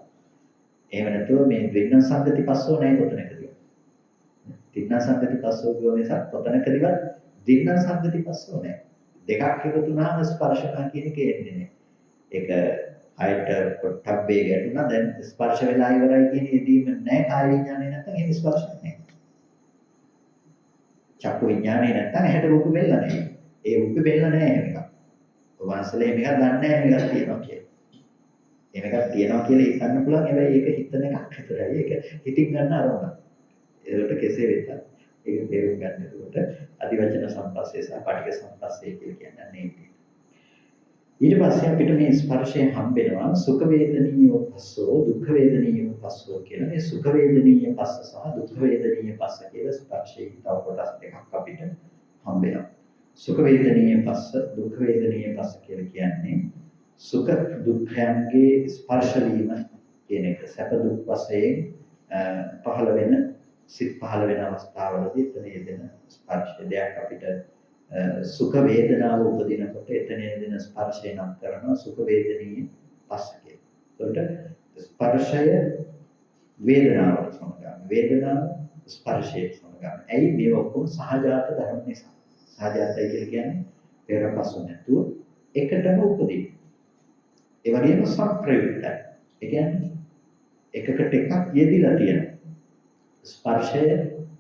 එහෙම නැතුව මේ ද්වින්න සංගති පස්සෝ නැහැ කොතනකදී. තින්න සංගති පස්සෝ කියව නිසා කොතනකදීවත් ද්වින්න සංගති පස්සෝ නැහැ. දෙකක් එකතු වුණාම ස්පර්ශනා කියන එක එන්නේ නැහැ. ඒක ආයත පොට්ටබ්බේ ගැටුණා දැන් ස්පර්ශ වෙලා ඉවරයි කියන එදීම නැහැ කාය විඥානේ නැත්නම් ඒක ස්පර්ශ නැහැ. චක්කු විඥානේ නැත්නම් ඇහැට රූප බෙල්ල නැහැ. ඒ රූප බෙල්ල නැහැ මේක. වහන්සලේ මේක දන්නේ නැහැ මේක තියෙනවා කියලා. මේක තියෙනවා කියලා හිතන්න පුළුවන් හැබැයි ඒක හිතන එකක් විතරයි. ඒක හිතින් ගන්න අරමුණක්. ඒකට කෙසේ වෙතත් ඒක තේරුම් ගන්න. ඒකට අදිවචන සම්පස්සේ සහ පටිඝ සම්පස්සේ කියලා කියන්නේ ඒක. ඊට පස්සේ අපිට මේ ස්පර්ශයෙන් හම්බෙනවා සුඛ වේදනීය පස්සෝ දුක්ඛ වේදනීය පස්සෝ කියලා. මේ සුඛ වේදනීය පස්ස සහ දුක්ඛ වේදනීය පස්ස කියලා ස්පර්ශයේ තව කොටස් දෙකක් අපිට හම්බෙනවා. සුඛ වේදනීය පස්ස දුක්ඛ වේදනීය පස්ස කියලා කියන්නේ සුඛ දුක්ඛයන්ගේ ස්පර්ශ වීම කියන එක. සැප දුක් වශයෙන් පහළ වෙන සිත් පහළ වෙන අවස්ථාවලදී එතන යෙදෙන ස්පර්ශ දෙයක් අපිට සුඛ වේදනාව උපදිනකොට එතන යෙදෙන ස්පර්ශය නම් කරනවා සුඛ වේදනීය පස්ස කියලා. ඒකට ස්පර්ශය වේදනාවට සමගාමී. වේදනාව ස්පර්ශයට සමගාමී. ඇයි මේ ඔක්කොම සහජාත ධර්ම නිසා. සහජාතයි කියලා කියන්නේ පෙරපසු නැතුව එකටම උපදින. ඒ වගේම සම්ප්‍රයුක්තයි. ඒ කියන්නේ එකකට එකක් යෙදිලා තියෙනවා. ස්පර්ශය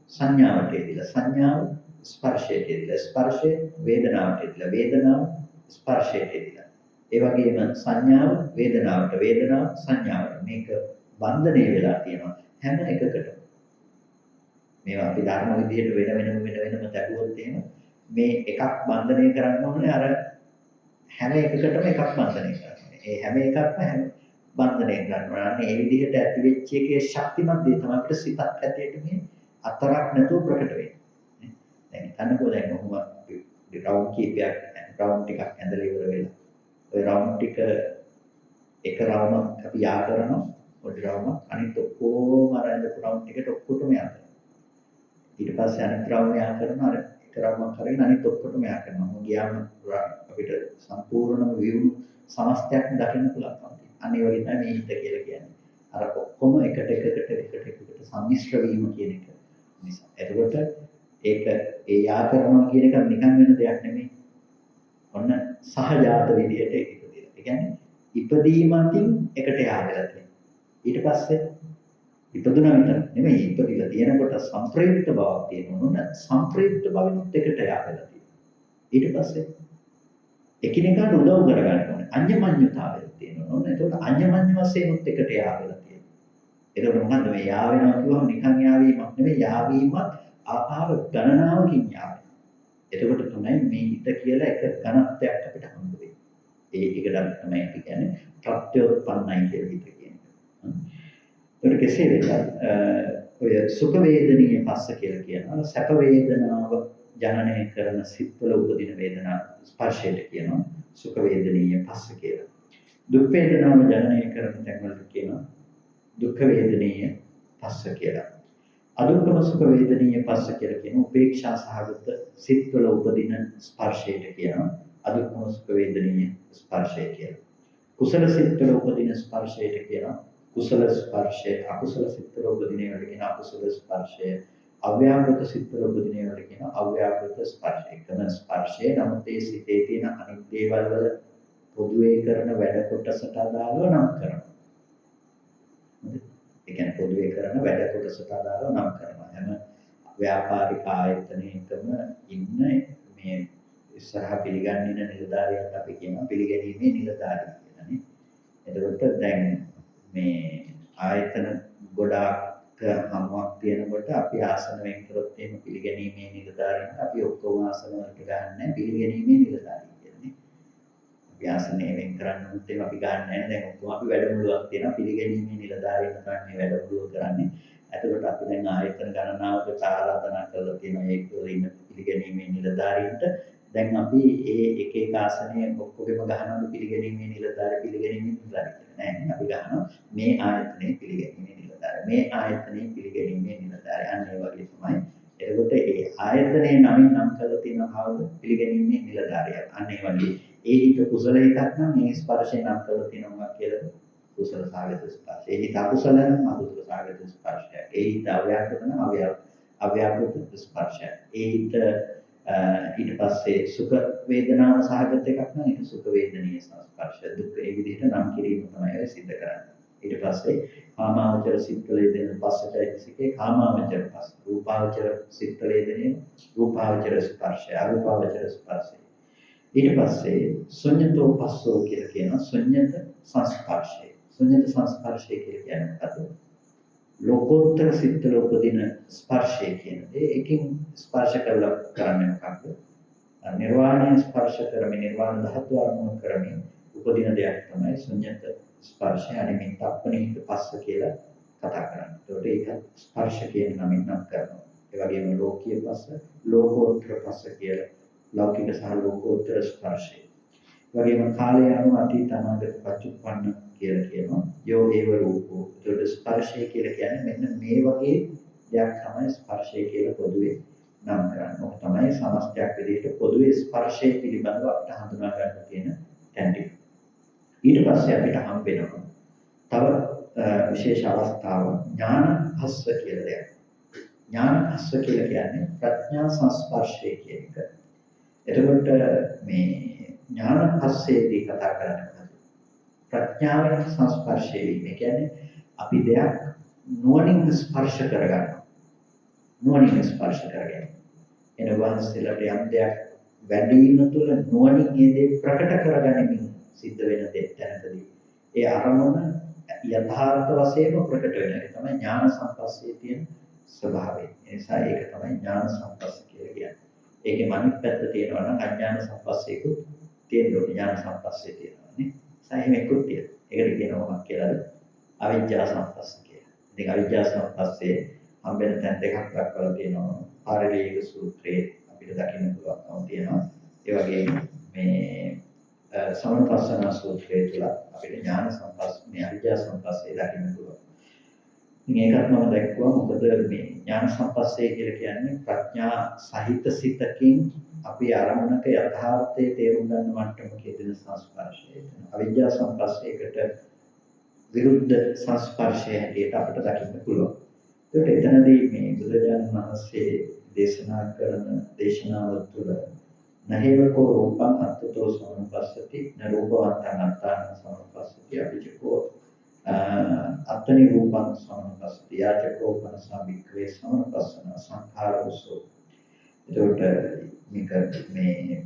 සංඥාවට යෙදිලා සංඥාව ස්පර්ශයට යෙදිලා ස්පර්ශය වේදනාවට යෙදිලා වේදනාව ස්පර්ශයට යෙදිලා ඒ වගේම සංඥාව වේදනාවට වේදනාව සංඥාවට මේක බන්ධනය වෙලා තියෙනවා හැම එකකටම මේවා අපි ධර්ම විදියට වෙනම දැකුවොත් එහෙම මේ එකක් බන්ධනය කරන්න ඕනේ අර හැම එකකටම එකක් බන්ධනය කරන්න. ඒ හැම එකක්ම හැම බන්ධනය කරනවා. අනේ මේ විදිහට ඇති වෙච්ච එකේ ශක්තිමත් දේ තමයි අපිට සිතක් ඇටියට මේ අතරක් නැතුව ප්‍රකට වෙන්නේ. දැන් හිතන්නකෝ දැන් කොහොම රවුන්ඩ් කීපයක් රවුන්ඩ් ටිකක් ඇඳලා ඉවර වෙලා. ওই රවුන්ඩ් ටික එක රවුමක් අපි යා කරනවා. පොඩි රවුමක් අනිත් ඔක්කොම අර ඇඳපු රවුන්ඩ් ටිකට ඔක්කොටම යා කරනවා. ඊට පස්සේ අනිත් රවුම යා කරනවා අර එක රවුමක් කරගෙන අනිත් ඔක්කොටම යා කරනවා. මොකද ගියාම අපිට සම්පූර්ණම විවුණු සමස්තයක් දකින්න පුළුවන්. අනේ වගේ තමයි මේ හිත කියලා කියන්නේ. අර ඔක්කොම එකට සම්මිශ්‍ර වීම කියන එක නිසා. එතකොට ඒක ඒ යා කරනවා කියන එක නිකන් වෙන දෙයක් නෙමෙයි. ඔන්න සහජාත විදියට ඉපදිලා. ඒ කියන්නේ ඉපදීමකින් එකට යාවෙලා තියෙනවා. ඊට පස්සේ ඉපදුනා විතර නෙමෙයි ඉපදිලා තියෙනකොට සංප්‍රයුක්ත බවක් තියෙනවා. ඔන්න සංප්‍රයුක්ත බවිනුත් එකට යාවෙලා තියෙනවා. ඊට පස්සේ එකිනෙකාට උදව් කරගන්න ඕනේ. අඤ්ඤමඤ්ඤතාවයක් තියෙනවා. ඔන්න එතකොට අඤ්ඤමඤ්ඤ වශයෙන්ුත් එකට යාවෙලා තියෙනවා. එතකොට මොකද්ද මේ යාවෙනවා කිව්වම නිකන් යාවීමක් නෙමෙයි යාවීමත් ආකාර ගණනාවකින් යාවෙනවා. එතකොට තමයි මේ හිත කියලා එක ඝනත්වයක් අපිට හම්බ වෙන්නේ. ඒකට තමයි අපි කියන්නේ ප්‍රත්‍යෝත්පන්නයි කියලා හිත කියන්නේ. ඒකට කෙසේ වෙතත් ඔය සුඛ වේදනීය පස්ස කියලා කියනවා. සැප වේදනාව ජනනය කරන සිත්වල උපදින වේදනා ස්පර්ශයට කියනවා සුඛ වේදනීය පස්ස කියලා. දුක් වේදනාව ජනනය කරන තැන්වලට කියනවා දුක්ඛ වේදනීය පස්ස කියලා. අදුක්ඛම සුඛ වේදනීය පස්ස කියලා කියන උපේක්ෂා සහගත සිත්වල උපදින ස්පර්ශයට කියනවා අදුක්ඛම සුඛ වේදනීය ස්පර්ශය කියලා. කුසල සිත්වල උපදින ස්පර්ශයට කියනවා කුසල ස්පර්ශය. අකුසල සිත්වල උපදින ඒවාට කියනවා අකුසල ස්පර්ශය. අව්‍යාකෘත සිත්වල උපදින ඒවාට කියනවා අව්‍යාකෘත ස්පර්ශය. එකම ස්පර්ශය නමුත් ඒ සිතේ තියෙන අනිත් දේවල් වල පොදුවේ කරන වැඩ කොටසට අදාළව නම් කරනවා. ඒ කියන්නේ පොදුවේ කරන වැඩ කොටසට අදාළව නම් කරනවා. හැම ව්‍යාපාරික ආයතනයකම ඉන්න මේ ඉස්සරහ පිළිගන්නින නිලධාරියෙක් අපි කියනවා පිළිගැනීමේ නිලධාරිය කියලා නේ. එතකොට දැන් මේ ආයතන ගොඩාක් හමුවක් තියෙනකොට අපි ආසන වෙන් කරොත් එහෙම පිළිගැනීමේ නිලධාරියෙක් අපි ඔක්කොම ආසන වලට ගන්නෑ පිළිගැනීමේ නිලධාරිය කියලා නේ. අපි ආසනේ වෙන් කරන්නත් එහෙම අපි ගන්න නැහැ. දැන් ඔක්කොම අපි වැඩමුළුවක් තියෙනවා පිළිගැනීමේ නිලධාරියෙක් තමයි වැඩමුළුව කරන්නේ. එතකොට අපි දැන් ආයතන ගණනාවකට ආරාධනා කරලා තියෙනවා ඒක වල ඉන්න පිළිගැනීමේ නිලධාරීන්ට. දැන් අපි ඒ එක එක ආසනයේ ඔක්කොගෙම ගහනවා පිළිගැනීමේ නිලධාරී පිළිගැනීමේ නිලධාරී කියලා නෑ. අපි ගහනවා මේ ආයතනයේ පිළිගැනීමේ නිලධාරී. මේ ආයතනයේ පිළිගැනීමේ නිලධාරී. අන්න ඒ වගේ තමයි. එතකොට ඒ ආයතනයේ නමින් නම් කරලා තියෙනවා කවුද? පිළිගැනීමේ නිලධාරියා. අන්න ඒ වගේ. ඒ හිත කුසල හිතක් නම් මේ ස්පර්ශය නම් කරලා තියෙනවා කියලා කුසල සාගත ස්පර්ශය. ඒ හිත අකුසල නම් අකුසල සාගත ස්පර්ශය. ඒ හිත අව්‍යාකෘත නම් අව්‍යාකෘත ස්පර්ශය. ඒ හිත ඊට පස්සේ සුඛ වේදනාව සහගත එකක් නම් ඒක සුඛ වේදනීය ස්පර්ශය. දුක් ඒ විදිහට නම් කිරීම තමයි සිද්ධ කරන්නේ. ඊට පස්සේ කාමාවචර සිත්වලේ දෙන පස්සටයිසිකේ කාමාවචර පස්ස. රූපාවචර සිත්වලේ දෙන රූපාවචර ස්පර්ශය. අරූපාවචර ස්පර්ශය. ඊට පස්සේ ශුන්‍යතෝ පස්සෝ කියලා කියනවා ශුන්‍යත සංස්පර්ශය. ශුන්‍යත සංස්පර්ශය කියලා කියන්නේ මොකද්ද? ලෝකෝත්තර සිත්වල උපදින ස්පර්ශය කියන්නේ ඒකෙන් ස්පර්ශ කරලා කරන්නේ මොකක්ද? නිර්වාණය ස්පර්ශ කරමින් නිර්වාණ ධාතුව අනුමත කරමින් උපදින දෙයක් තමයි ශුන්‍යත ස්පර්ශය. අනිමිත් අප්පනිහිත පස්ස කියලා කතා කරන්නේ. ඒකට ඒක ස්පර්ශ කියන නමින් නම් කරනවා. ඒ වගේම ලෝකීය පස්ස, ලෝකෝත්තර පස්ස කියලා ලෞකික සහ ලෝකෝත්තර ස්පර්ශය. වගේම කාලය අනුව අතීත අනාගත පච්චුප්පන්න කියලා කියනවා. යෝ ඒව රූපෝ. ඒකට ස්පර්ශය කියලා කියන්නේ මෙන්න මේ වගේ දෙයක් තමයි ස්පර්ශය කියලා පොදුවේ නම් කරන්නේ. ඔක තමයි සමස්තයක් විදිහට පොදුවේ ස්පර්ශය පිළිබඳව අපිට හඳුනා ගන්න තියෙන තැන් ටික. ඊට පස්සේ අපිට හම්බ වෙනවා තව විශේෂ අවස්ථාවක් ඥාන හස්ස කියලා දෙයක්. ඥාන හස්ස කියලා කියන්නේ ප්‍රඥා සංස්පර්ශය කියන එක. එතකොට මේ ඥාන හස්සේදී කතා කරන්නේ ප්‍රඥාවෙන් සංස්පර්ශය වීම. ඒ කියන්නේ අපි දෙයක් නුවණින් ස්පර්ශ කරගන්නවා. නුවණින් ස්පර්ශ කරගන්න. එන වහන්සේලාට යම් දෙයක් වැඩිම තුළ නුවණින් ඒ දේ ප්‍රකට කරගැනීමෙන් සිද්ධ වෙන දෙයක් තැනකදී ඒ අරමුණ යථාර්ථ වශයෙන්ම ප්‍රකට වෙන එක තමයි ඥාන සංපස්සේ තියෙන ස්වභාවය. ඒ නිසා ඒක තමයි ඥාන සංපස්ස කියලා කියන්නේ. ඒකේ අනිත් පැත්ත තියෙනවා නම් අඥාන සංපස්සේකුත් තියෙනවා. ඥාන සංපස්සේ තියෙනවා නේ. එහෙම එකකුත් තියෙනවා. ඒකට කියනවා මොකක් කියලාද? අවිජ්ජා සංපස්ස කියලා. ඉතින් අවිජ්ජා සංපස්සේ හම්බෙන තැන් දෙකක් දක්වලා තියෙනවා. පාරලීක සූත්‍රයේ අපිට දකින්න පුළුවන්කම තියෙනවා. ඒ වගේම මේ සමනපස්සනා සූත්‍රයේ තුල අපිට ඥාන සංපස්ස මේ අවිජ්ජා සංපස්සේ දකින්න පුළුවන්. ඉතින් ඒකත් මම දැක්කුවා මොකද මේ ඥාන සංපස්සේ කියලා කියන්නේ ප්‍රඥා සහිත සිතකින් අපි ආරම්භක යථාර්ථයේ තේරුම් ගන්න මට්ටමක යෙදෙන සංස්පර්ශය. අවිජ්ජා සංපස්සයකට විරුද්ධ සංස්පර්ශය හැටියට අපිට දකින්න පුළුවන්. ඒකට එතනදී මේ බුදුරජාණන් වහන්සේ දේශනා කරන දේශනාව තුළ නහේවකෝ රූපං අත්තතෝ සමනුපස්සති නරූපවන්තං අත්තාන සමනුපස්සති අවිචකෝ අත්තනි රූපං සමනුපස්සති යාචකෝ පනසාමික්වේ සමනුපස්සන සංඛාරෝසෝ. එතකොට මේ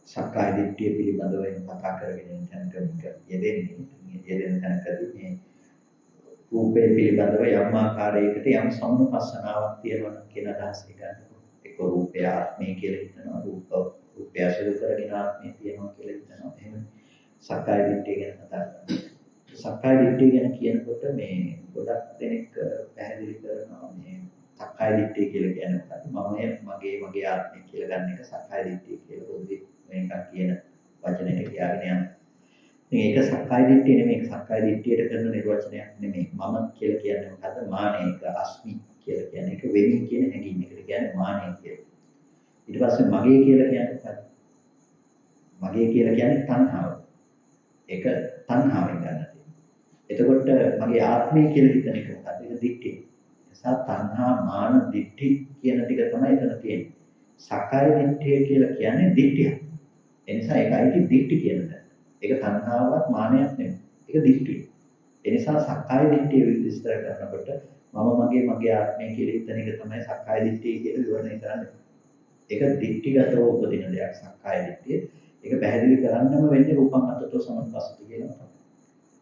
සක්කාය දිට්ඨිය පිළිබඳව කතා කරගෙන යන තැනක යෙදෙන තැනකදී මේ රූපේ පිළිබඳව යම් ආකාරයකට යම් සම්පස්සනාවක් තියෙනවා කියන අදහස ගන්නවා. ඒක රූපය ආත්මය කියලා හිතනවා. රූපය අසුර කරගෙන ආත්මය තියෙනවා කියලා හිතනවා. එහෙම සක්කාය දිට්ඨිය ගැන කතා කරනවා. සක්කාය දිට්ඨිය ගැන කියනකොට මේ ගොඩක් දෙනෙක් පැහැදිලි කරනවා මේ සක්කාය දිට්ඨිය කියලා කියන්නේ මගේ ආත්මය කියලා ගන්න එක සක්කාය දිට්ඨිය කියලා පොදුවේ මේක කියන වචනයට කියගෙන යනවා. මේක සක්කාය දිට්ඨිය නෙමෙයි. සක්කාය දිට්ඨියට කරන නිර්වචනයක් නෙමෙයි. මම කියලා කියන්නේ මොකද්ද? මානෙක අස්මි කියලා කියන්නේ ඒක වෙමින් කියන හැඟීම. ඒකට කියන්නේ මානෙ කියලා. ඊට පස්සේ මගේ කියලා කියන්නේ මොකද්ද? මගේ කියලා කියන්නේ තණ්හාව. ඒක තණ්හාවෙන් ගන්න. එතකොට මගේ ආත්මය කියලා හිතන එක මොකද්ද? ඒක දිට්ඨිය. නිසා තණ්හා මාන දිට්ඨි කියන ටික තමයි එතන තියෙන්නේ. සක්කාය දිට්ඨිය කියලා කියන්නේ දිට්ඨිය. ඒ නිසා ඒකයි දිට්ඨි කියන්නේ. ඒක තණ්හාවක් මානයක් නෙමෙයි. ඒක දිට්ඨිය. ඒ නිසා සක්කාය දිට්ඨිය විස්තර කරනකොට මගේ ආත්මය කියලා හිතන එක තමයි සක්කාය දිට්ඨිය කියලා විවරණය කරන්නේ. ඒක දිට්ඨිගතව උපදින දෙයක් සක්කාය දිට්ඨිය. ඒක පැහැදිලි කරන්නම වෙන්නේ රූපං අත්තතෝ සමනුපස්සති කියලා තමයි.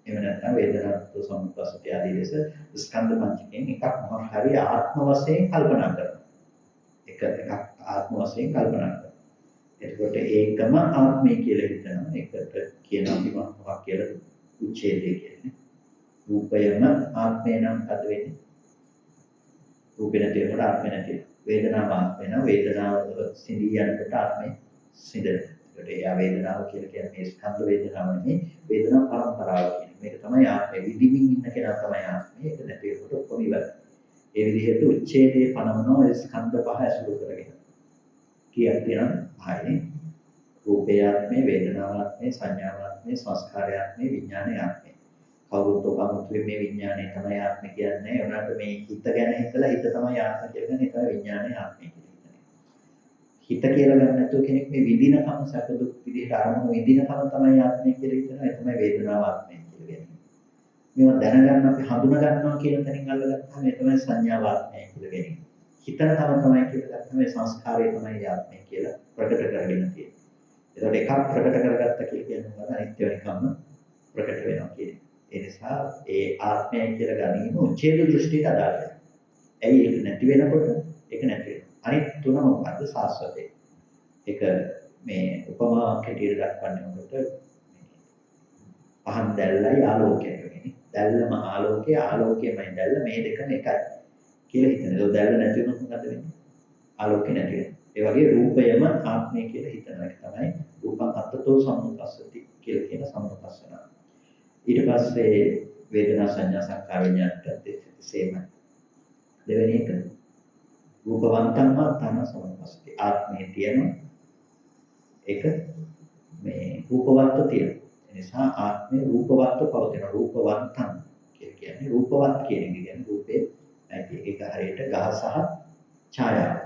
එහෙම නැත්නම් වේදනාත්මක සම්පස්සති ආදී ලෙස ස්කන්ධ පංචකයෙන් එකක් මොහොත හරි ආත්ම වශයෙන් කල්පනා කරනවා. එකක් ආත්ම වශයෙන් කල්පනා කරනවා. එතකොට ඒකම ආත්මය කියලා හිතනවා. ඒකට කියන අභිමතයක් කියලා උච්ඡේදය කියන්නේ. රූපයම ආත්මය නම් අද වෙන්නේ. රූපේ නැතිවට ආත්මය නැති. වේදනාව ආත්මය නම් වේදනාව සිඳී යනකොට ආත්මය සිඳෙනවා. ඒකට ඒ වේදනාව කියලා කියන්නේ මේ ස්කන්ධ වේදනාව නෙමෙයි වේදනා පරම්පරාව කියන්නේ. මේක තමයි ආත්මය. විදිමින් ඉන්න කෙනා තමයි ආත්මය. ඒක නැති වෙනකොට ඔක්කොම ඉවරයි. ඒ විදිහට උච්ඡේදයේ පනවනවා ස්කන්ධ පහ ඇසුරු කරගෙන. කීයක් තියෙනවද? පහයි. රූපයාත්මේ, වේදනාවාත්මේ, සංඥාවාත්මේ, සංස්කාරයාත්මේ, විඥානයාත්මේ. කවුරුත් ඔබතුලේ මේ විඥානය තමයි ආත්මය කියන්නේ. උනාට මේ හිත ගැන හිතලා හිත තමයි ආත්මය කියන්නේ. ඒක විඥානයේ ආත්මය කියන්නේ. හිත කියලා ගන්න නැතුව කෙනෙක් මේ විඳිනකම සැප දුක් විදිහට අරමුණු විඳිනකම තමයි ආත්මය කියලා හිතනවා. ඒ තමයි වේදනාවාත්මය කියලා කියන්නේ. මේවා දැනගන්න අපි හඳුනා ගන්නවා කියන තැනින් අල්ලගත්තාම ඒ තමයි සංඥාවාත්මය කියලා කියන්නේ. හිතන තමයි කියලා ගත්තම මේ සංස්කාරය තමයි ආත්මය කියලා ප්‍රකට කරගෙන තියෙන්නේ. ඒකට එකක් ප්‍රකට කරගත්ත කියන්නේ මොකද? අනිත්‍ය වෙනකම්ම ප්‍රකට වෙනවා කියන්නේ. ඒ නිසා ඒ ආත්මය කියලා ගැනීම උච්ඡේද දෘෂ්ටියට අදාළයි. ඇයි ඒක නැති වෙනකොට ඒක නැති වෙනවා. අනිත් තුන මොකද්ද? සාස්වතේ. ඒක මේ උපමාවක් හැටියට දක්වන්නේ මොකද? පහන් දැල්ලයි ආලෝකයයි වෙන්නේ. දැල්ලම ආලෝකය ආලෝකයමයි දැල්ල මේ දෙකම එකයි කියලා හිතන. ඒක දැල්ල නැති වුණොත් මොකද වෙන්නේ? ආලෝකය නැති වෙනවා. ඒ වගේ රූපයම ආත්මය කියලා හිතන එක තමයි රූපං අත්තතෝ සම්මුපස්සති කියලා කියන සම්මුපස්සනාව. ඊට පස්සේ වේදනා සංඥා සංකාර විඥානට තේසෙම දෙවෙනි එක රූපවන්තං තන සම්මුපස්සති ආත්මය තියෙනවා. ඒක මේ රූපවත්ව තියෙනවා. ඒ නිසා ආත්මේ රූපවත්ව පවතින රූපවන්තං කියන්නේ රූපවත් කියන එක කියන්නේ රූපේ නැති ඒක හරියට ගහ සහ ඡායාව.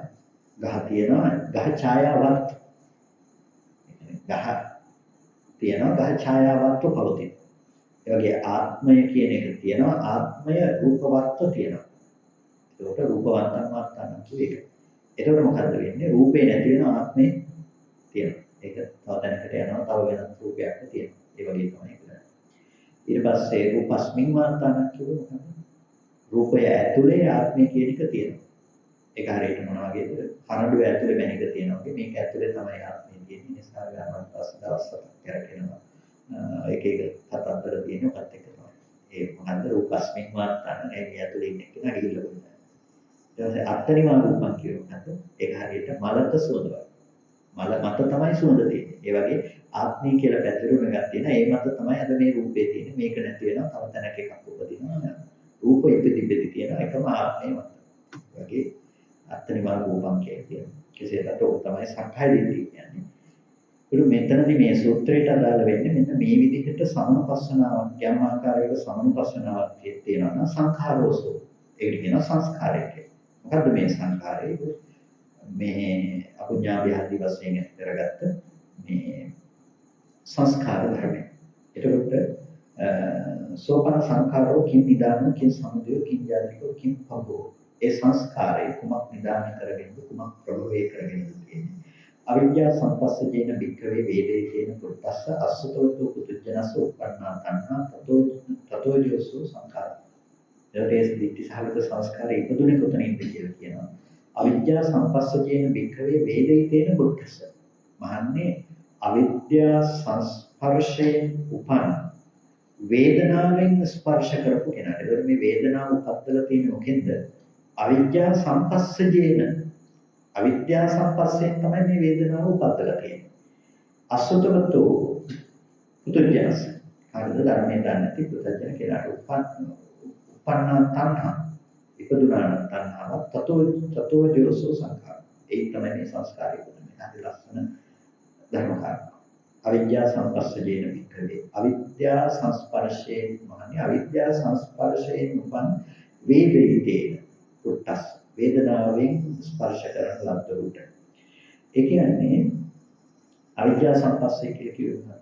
ගහ තියෙනවා ගහ ඡායාවක්. ගහ තියෙනවා ගහ ඡායාවක්ව පවතින. ඒ වගේ ආත්මය කියන එක තියෙනවා ආත්මය රූපවත්ව තියෙනවා. ඒකට රූපවන්තං වාත්තං කියුවේ. එතකොට මොකද්ද වෙන්නේ? රූපේ නැති වෙන ආත්මේ තියෙනවා. ඒක තව දැනකට යනවා තව වෙනත් රූපයක් තියෙනවා. ඒ වගේ තමයි කරන්නේ. ඊට පස්සේ රූපස්මින් වාත්තං කියුවේ මොකද්ද? රූපය ඇතුලේ ආත්මය කියන එක තියෙනවා. ඒක හරියට මොනවා වගේද? කනඩුව ඇතුලේ වෙන එක තියෙනවා. මේක ඇතුලේ තමයි ආත්මය තියෙන්නේ. නිසා ගමන් පස්සේ දවසක් කරගෙනවා. එක කතන්දර තියෙනවත් එක තමයි. ඒ මොකද්ද? රූපස්මින් වාත්තං ඒ ඇතුලේ ඉන්න කෙනා ගිහිල්ලා බලන්න. ඊට පස්සේ අත්තනිමා රූපං කියුවේ මොකද්ද? ඒක හරියට මලක සුවඳ වගේ. මල මත තමයි සුවඳ තියෙන්නේ. ඒ වගේ ආත්මය කියලා පැතිරුණ එකක් තියෙනවා. ඒ මත තමයි අද මේ රූපේ තියෙන්නේ. මේක නැති වෙනවා. තව තැනක එකක් උපදිනවා. රූප ඉපදිපෙදි තියෙනවා. එකම ආත්මය මත. ඒ වගේ අත්තනිමා රූපං කියන්නේ. කෙසේකට ඔක තමයි සක්කාය දිට්ඨිය කියන්නේ. ඒක මෙතනදී මේ සූත්‍රයට අදාළ වෙන්නේ මෙන්න මේ විදිහට සමනුපස්සනාවක් යම් ආකාරයක සමනුපස්සනාවක් තියෙනවා නම් සංඛාරෝසෝ. ඒකට කියනවා සංස්කාරය කියලා. මොකද්ද මේ සංඛාරය? මේ අපුඤ්ඤාභි ආදී වශයෙන් ඇති කරගත්ත මේ සංස්කාර ධර්මය. එතකොට සෝපන සංඛාරෝ කිං නිදානෝ කිං සමුදයෝ කිං ජාතිකෝ කිං පබ්බෝ. ඒ සංස්කාරය කුමක් නිදාන කරගෙනද කුමක් ප්‍රභවය කරගෙනද කියන්නේ. අවිද්‍යා සංපස්සජේන වික්‍රේ වේදේ කියන කොටස අසුතවතු පුදුජනස උපන්නා තණ්හා තතෝ ජෝසෝ සංඛාර. ඒකේ දිට්ඨි සහගත සංස්කාරය ඉපදුනේ කොතනින්ද කියලා කියනවා. අවිද්‍යා සංපස්සජේන වික්‍රේ වේදේ කියන කොටස. මහන්නේ අවිද්‍යා සංස්පර්ශයෙන් උපන් වේදනාවෙන් ස්පර්ශ කරපු කෙනාට. ඒකට මේ වේදනාව උපද්දලා තියෙන්නේ මොකෙන්ද? අවිද්‍යා සංපස්සජේන. අවිද්‍යා සංපස්සයෙන් තමයි මේ වේදනාව උපද්දලා තියෙන්නේ. අසුතවතෝ පුදුජනස. කාර්ය ධර්මයෙන් දන්නේ නැති පුදුජන කෙනාට උපන්න තණ්හා. ඉපදුනා නම් තණ්හාව තතෝ ජෝසෝ සංඛාර. ඒ තමයි මේ සංස්කාරය කියන්නේ. හරි ලස්සන ධර්මකාරය. අවිද්‍යා සංපස්සජේන වික්‍රේ. අවිද්‍යා සංස්පර්ශයෙන් මහන්නේ අවිද්‍යා සංස්පර්ශයෙන් උපන් වේදිතේන කොටස් වේදනාවෙන් ස්පර්ශ කරන ලද්දොට. ඒ කියන්නේ අවිද්‍යා සංපස්සය කියලා කියනවා.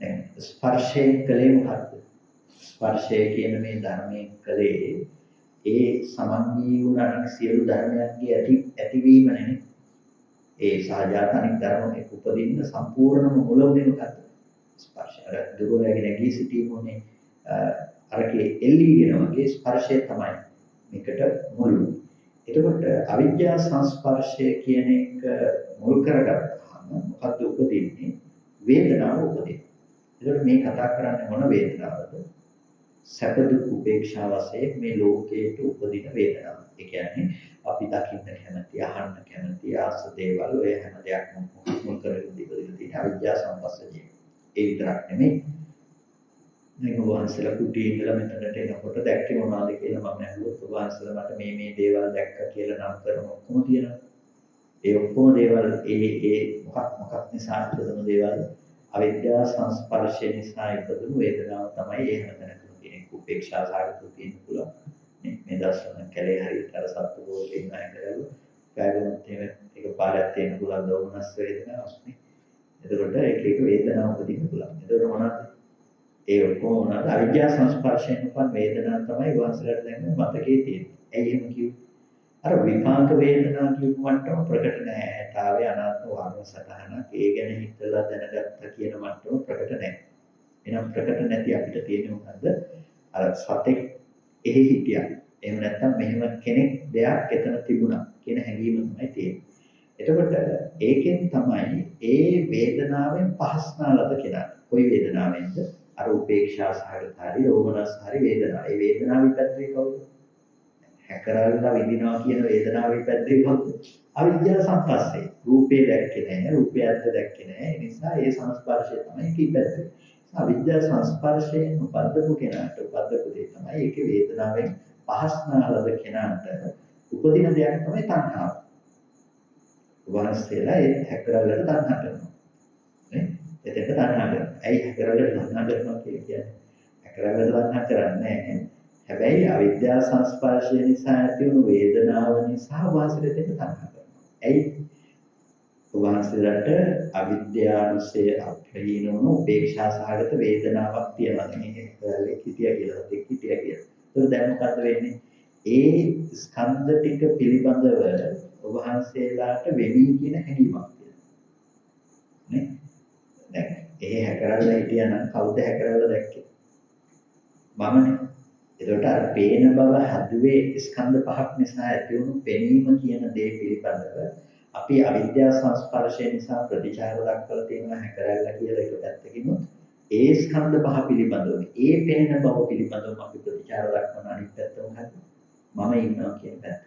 දැන් ස්පර්ශයෙන් කලේ මොකක්ද? ස්පර්ශය කියන මේ ධර්මයෙන් කලේ ඒ සමන්වී වුණ අනික් සියලු ධර්මයන්ගේ ඇතිවීම නෙමෙයි. ඒ සහජාතනික ධර්ම එක උපදින්න සම්පූර්ණම මුල උනේ මොකක්ද? ස්පර්ශය. අර දුරෝලගෙන නැගී සිටීමෝනේ අරකේ එල්ලීගෙන වගේ ස්පර්ශය තමයි මේකට මුල්. එතකොට අවිද්‍යා සංස්පර්ශය කියන එක මුල් කරගත්තාම මොකද්ද උපදින්නේ? වේදනාව උපදිනවා. එතකොට මේ කතා කරන්නේ මොන වේදනාවද? සැප දුක් උපේක්ෂා වශයෙන් මේ ලෝකයට උපදින වේදනාව. ඒ කියන්නේ අපි දකින්න කැමති, අහන්න කැමති ආස දේවල් ඔය හැම දෙයක්ම මුල් කරගෙන තියෙන අවිද්‍යා සංපස්සජය. ඒ විතරක් නෙමෙයි. මේක වහන්සේලා කුටියේ ඉඳලා මෙතනට එනකොට දැක්කේ මොනවද කියලා මම අහුවොත් වහන්සේලා මට මේ දේවල් දැක්කා කියලා නම් කරන ඔක්කොම තියෙනවා. ඒ ඔක්කොම දේවල් ඒ මොකක් නිසා ඉපදුණු දේවල් අවිද්‍යා සංස්පර්ශය නිසා ඉපදුණු වේදනාව තමයි ඒ හැමතැනකම තියෙන උපේක්ෂා සාගතව තියෙන පුළුවන්. මේ දර්ශන කැලේ හරියට අර සත්තු බෝලේ නෑ කරලා කාගෙත් ඒක පාරක් තියෙන පුළුවන් දෝමනස් වේදනාවක් නේ. එතකොට ඒක වේදනාව උපදින්න පුළුවන්. එතකොට මොනවද? ඒ ඔක්කොම මොනවාද? අවිද්‍යා සංස්පර්ශයෙන් උපන් වේදනාව තමයි වහන්සේලාට දැන් මතකයේ තියෙන්නේ. ඇයි එහෙම කිව්වේ? අර විපාක වේදනා කියපු මට්ටම ප්‍රකට නැහැ. ඇතාවේ අනාත්ම වර්ණ සටහනක් ඒ ගැන හිතලා දැනගත්තා කියන මට්ටම ප්‍රකට නැහැ. එහෙනම් ප්‍රකට නැති අපිට තියෙන්නේ මොකද්ද? අර සතෙක් එහෙ හිටියා. එහෙම නැත්නම් මෙහෙම කෙනෙක් දෙයක් එතන තිබුණා කියන හැඟීම තමයි තියෙන්නේ. එතකොට ඒකෙන් තමයි ඒ වේදනාවෙන් පහස්නාලද කියලා. කොයි වේදනාවෙන්ද? අර උපේක්ෂා සහගතයි ඕමනස්හරි වේදනාව. ඒ වේදනාව විපැද්දේ කවුද? හැකරල්ලා විඳිනවා කියන වේදනාව විපැද්දේ කවුද? අවිද්‍යාව සංපස්සේ. රූපේ දැක්කේ නැහැ, රූපය ඇත්ත දැක්කේ නැහැ. ඒ නිසා ඒ සංස්පර්ශය තමයි කිපැද්දේ. අවිද්‍යාව සංස්පර්ශයෙන් උපද්දපු කෙනාට උපද්දපු දේ තමයි ඒකේ වේදනාවෙන් පහස්නාලද කෙනාට උපදින දෙයක් තමයි තණ්හාව. වහන්සේලා ඒ හැකරල්ලට තණ්හා කරනවා. නේ? එතෙන්ට තණ්හා කරනවා. ඇයි හැකරල්ලට තණ්හා කරනවා කියන්නේ? හැකරල්ලට තණ්හා කරන්නේ නැහැ. හැබැයි අවිද්‍යා සංස්පර්ශය නිසා ඇති වුණු වේදනාව නිසා වාසයට තණ්හා කරනවා. ඇයි? වාසයට අවිද්‍යානුසය අප්‍රහීන වුණු උපේක්ෂා සහගත වේදනාවක් තියෙනවා. මේ හැකරල්ලේ හිටියා කියලා දෙක් හිටියා කියලා. ඒක දැන් මොකද වෙන්නේ? ඒ ස්කන්ධ ටික පිළිබඳව වහන්සේලාට වෙමි කියන හැඟීමක් තියෙනවා. නේ? දැන් ඒ හැකරල්ලා හිටියානම් කවුද හැකරල්ලා දැක්කේ? මමනේ. ඒකට අර පේන බව හදුවේ ස්කන්ධ පහක් නිසා ඇති වුණු පෙනීම කියන දේ පිළිබඳව අපි අවිද්‍යා සංස්පර්ශය නිසා ප්‍රතිචාර දක්වලා තියෙනවා හැකරල්ලා කියලා එක පැත්තකින් ඒ ස්කන්ධ පහ පිළිබඳව ඒ පෙනෙන බව පිළිබඳව අපි ප්‍රතිචාර දක්වන අනිත් පැත්ත මොකක්ද? මම ඉන්නවා කියන පැත්ත.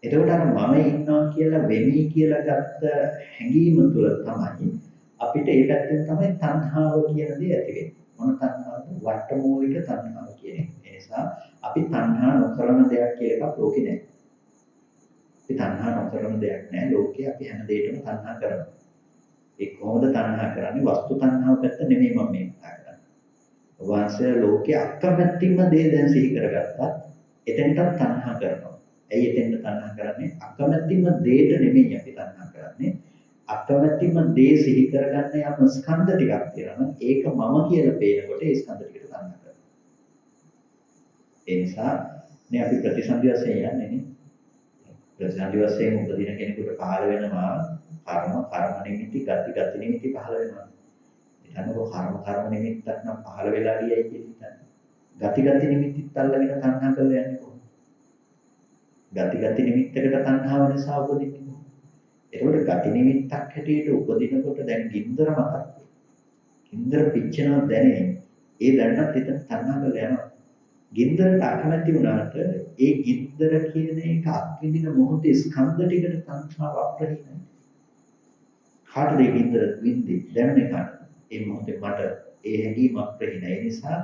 එතකොට අර මම ඉන්නවා කියලා වෙමි කියලා ගත්ත හැඟීම තුළ තමයි අපිට ඒ පැත්තෙන් තමයි තණ්හාව කියන දේ ඇති වෙන්නේ. මොන තණ්හාවද? වට්ටමූලික තණ්හාව කියන එක. ඒ නිසා අපි තණ්හා නොකරන දෙයක් කියලා එකක් ලෝකේ නැහැ. අපි තණ්හා නොකරන දෙයක් නැහැ. ලෝකේ අපි හැම දෙයකම තණ්හා කරනවා. ඒ කොහොමද තණ්හා කරන්නේ? වස්තු තණ්හාව පැත්ත නෙමෙයි මම මේ කතා කරන්නේ. වහන්සේ ලෝකේ අකමැතිම දේ දැන් සිහි කරගත්තා. එතෙන්ට තණ්හා කරනවා. ඇයි එතෙන්ද තණ්හා කරන්නේ? අකමැතිම දෙයට නෙමෙයි අපි තණ්හා කරන්නේ. අකමැතිම දේ සිහි කරගන්න යම් ස්කන්ධ ටිකක් තියෙනවා. ඒක මම කියලා පේනකොට ඒ ස්කන්ධ ටිකට තණ්හා කරනවා. ඒ නිසා නේ අපි ප්‍රතිසන්දි වශයෙන් යන්නේ නේ. ප්‍රතිසන්දි වශයෙන් උපදින කෙනෙකුට පහළ වෙනවා කර්ම නිමිති ගති නිමිති පහළ වෙනවා. එතනකො කර්ම නිමිත්තක් නම් පහළ වෙලා ගියයි කියන හිතන්නේ. ගති නිමිතිත් අල්ලගෙන තණ්හා කරලා යන්නේ කොහොමද? ගති නිමිත්තකට තණ්හාව නිසා උපදින්නේ කොහොමද? ඒකට ගති නිමිත්තක් හැටියට උපදිනකොට දැන් ගින්දර මතක්. ගින්දර පිච්චෙනවා දැනේ. ඒ දැනනත් එතන තණ්හා කරලා යනවා. ගින්දරට අකමැති වුණාට ඒ ගින්දර කියන එක අත්විඳින මොහොතේ ස්කන්ධ ටිකට තණ්හාව අප්‍රහීනයි. කාටද ඒ ගින්දර විඳි දැනෙන්නේ කාටද? ඒ මොහොතේ මට ඒ හැඟීම අප්‍රහීනයි. ඒ නිසා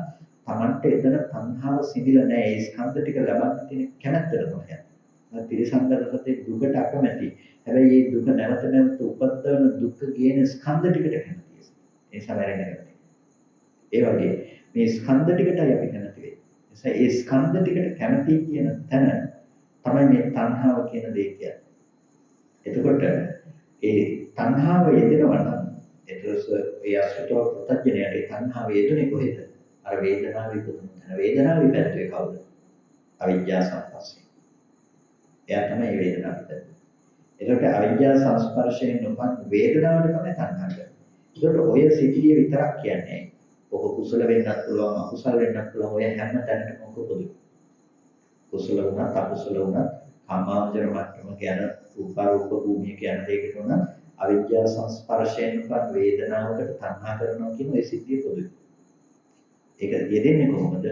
Tamante එතන තණ්හාව සිඳිලා නැහැ. ඒ ස්කන්ධ ටික ලබන්න තියෙන කැමැත්තට තමයි. තිරසංගත සතේ දුකට අකමැති. හැබැයි මේ දුක නැවත නැවත උපද්දවන දුක් කියන ස්කන්ධ ටිකට කැමතියි. ඒ සමරන්නේ නැහැ. ඒ වගේ මේ ස්කන්ධ ටිකටයි අපි කැමති වෙන්නේ. ඒ ස්කන්ධ ටිකට කැමති කියන තැන තමයි මේ තණ්හාව කියන දේ කියන්නේ. එතකොට ඒ තණ්හාව යෙදෙනවා නම් ඒතරස ඒ අසුතව ප්‍රත්‍යඥයට ඒ තණ්හාව යෙදුනේ කොහෙද? අර වේදනාව ඉපදුන තැන. වේදනාව ඉපැද්දුවේ කවුද? අවිජ්ජා සංස්පර්ශය. එයා තමයි වේදනාව ඉපැද්දුවේ. ඒකට අවිජ්ජා සංස්පර්ශයෙන් උපන් වේදනාවට තමයි තණ්හා කරන්නේ. ඒකට ඔය සිටිය විතරක් කියන්නේ ඔක කුසල වෙන්නත් පුළුවන් අකුසල වෙන්නත් පුළුවන් ඔය හැම තැනකම ඔක පොදුයි. කුසල වුණත් අකුසල වුණත් කාමාවචර මට්ටම කියන රූපාරූප භූමිය කියන දෙයකට උනත් අවිද්‍යා සංස්පර්ශයෙන් උපන් වේදනාවකට තණ්හා කරනවා කියන ඒ සිද්ධිය පොදුයි. ඒක යෙදෙන්නේ කොහොමද?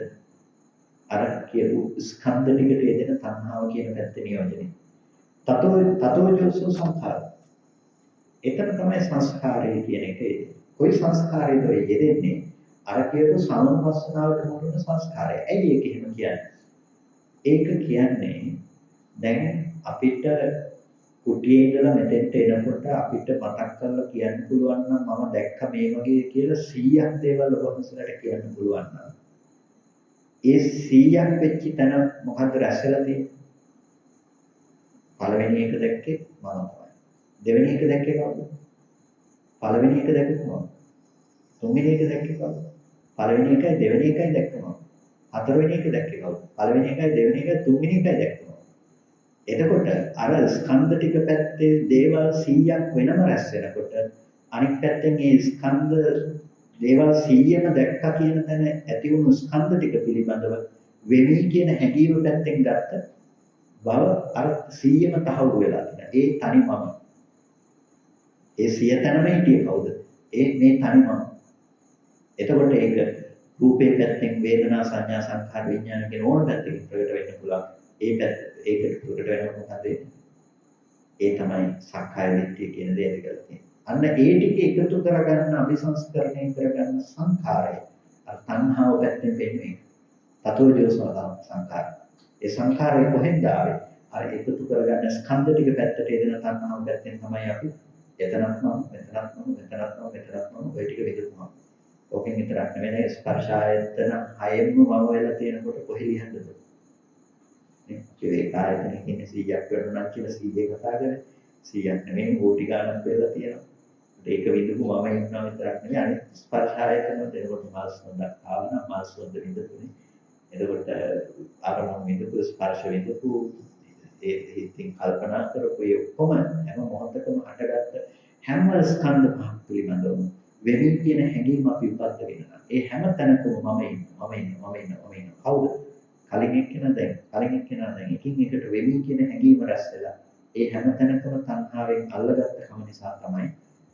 අර කියපු ස්කන්ධ ටිකට යෙදෙන තණ්හාව කියන පැත්ත නියෝජනය. තතෝජෝසෝ සංඛාර. එතන තමයි සංස්කාරය කියන එක යෙදෙන්නේ. කොයි සංස්කාරයද යෙදෙන්නේ? අර කියපු සමනුපස්සනාවට මුලන සංස්කාරය. ඇයි ඒක එහෙම කියන්නේ? ඒක කියන්නේ දැන් අපිට කුටියේ ඉඳලා මෙතෙන්ට එනකොට අපිට මතක් කරලා කියන්න පුළුවන් නම් මම දැක්ක මේ වගේ කියලා 100ක් දේවල් ඔබවහන්සේලාට කියන්න පුළුවන් නම් ඒ 100ක් වෙච්ච තැන මොකද්ද රැස්වලා තියෙන්නේ? පළවෙනි එක දැක්කේ මම තමයි. දෙවෙනි එක දැක්කේ කවුද? පළවෙනි එක දැක්කේ මම. තුන්වෙනි එක දැක්කේ කවුද? පළවෙනි එකයි දෙවෙනි එකයි දැක්කම. හතරවෙනි එක දැක්කේ කවුද? පළවෙනි එකයි දෙවෙනි එකයි තුන්වෙනි එකයි දැක්කම. එතකොට අර ස්කන්ධ ටික පැත්තේ දේවල් 100ක් වෙනම රැස් වෙනකොට අනිත් පැත්තෙන් මේ ස්කන්ධ දේවල් 100ම දැක්කා කියන තැන ඇති වුණු ස්කන්ධ ටික පිළිබඳව වෙමි කියන හැඟීම පැත්තෙන් ගත්ත බව අර 100ම තහවුරු වෙලා තියෙනවා. ඒ තනි මම. ඒ 100 තැනම හිටියේ කවුද? ඒ මේ තනි මම. එතකොට ඒක රූපේ පැත්තෙන් වේදනා සංඥා සංඛාර විඥාන කියන ඕන පැත්තකින් ප්‍රකට වෙන්න පුළුවන්. ඒ පැත්ත ඒකට ප්‍රකට වෙනකොට මොකද ඒ තමයි සක්කාය දිට්ඨිය කියන දේ ඇති කරලා තියෙන්නේ. අන්න ඒ ටික එකතු කරගන්න අபிසංස්කරණය කරගන්න සංඛාරය. අර තණ්හාව පැත්තෙන් වෙන්නේ. තතෝජෝසෝ සංඛාර. ඒ සංඛාරය කොහෙන්ද ආවේ? අර එකතු කරගන්න ස්කන්ධ ටික පැත්තට එදෙන තණ්හාව පැත්තෙන් තමයි අපි එතනක් මම ඔය ටික විදිහටම. ඕකෙන් විතරක් නෙවෙයි ස්පර්ශ ආයතන හයෙන්ම මම වෙලා තියෙනකොට කොහෙ ලියන්නද? ඒ ආයතන කියන්නේ 100ක් වෙනවා කියලා 100 කතා කරන්නේ 100ක් නෙවෙයි කෝටි ගණන් වෙලා තියෙනවා. ඒක විදුකු මම ඉන්නවා විතරක් නෙවෙයි අනිත් ස්පර්ශ ආයතන දෙනකොට මාස් හොඳක් ආවනම් මාස් හොඳ විදුකුනේ. එතකොට ආරම්භ විදුකු ස්පර්ශ විදුකු ඒ හිතින් කල්පනා කරපු ඒ ඔක්කොම හැම මොහොතකම හටගත්ත හැම ස්කන්ධ පහක් පිළිබඳව වෙමි කියන හැඟීම අපි උපත් වෙනවා. ඒ හැම තැනකම මම ඉන්නවා. කවුද? කලින් එක්කෙනා දැන් එකින් එකට වෙමි කියන හැඟීම රැස් වෙලා ඒ හැම තැනකම තණ්හාවෙන් අල්ලගත්ත කම නිසා තමයි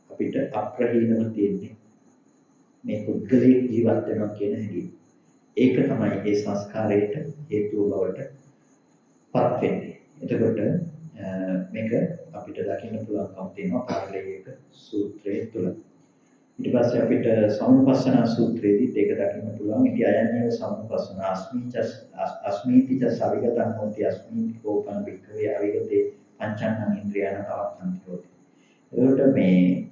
අපිට අප්‍රහීනව තියෙන්නේ මේ පුද්ගලයේ ජීවත් වෙනවා කියන හැඟීම. ඒක තමයි ඒ සංස්කාරයට හේතුව බවට පත් වෙන්නේ. එතකොට මේක අපිට දකින්න පුළුවන්කම තියෙනවා පාරලීයක සූත්‍රයේ තුල. ඊට පස්සේ අපිට සමුපස්සනා සූත්‍රයේදී ඒක දකින්න පුළුවන්. ඉති අයඤ්ඤව සමුපස්සනා අස්මීතිච සවිගතං හෝති අස්මීති කෝපන වික්ඛවේ අවිගතේ පංචංග ඉන්ද්‍රියන අවත්තන්ති හෝති. එතකොට මේ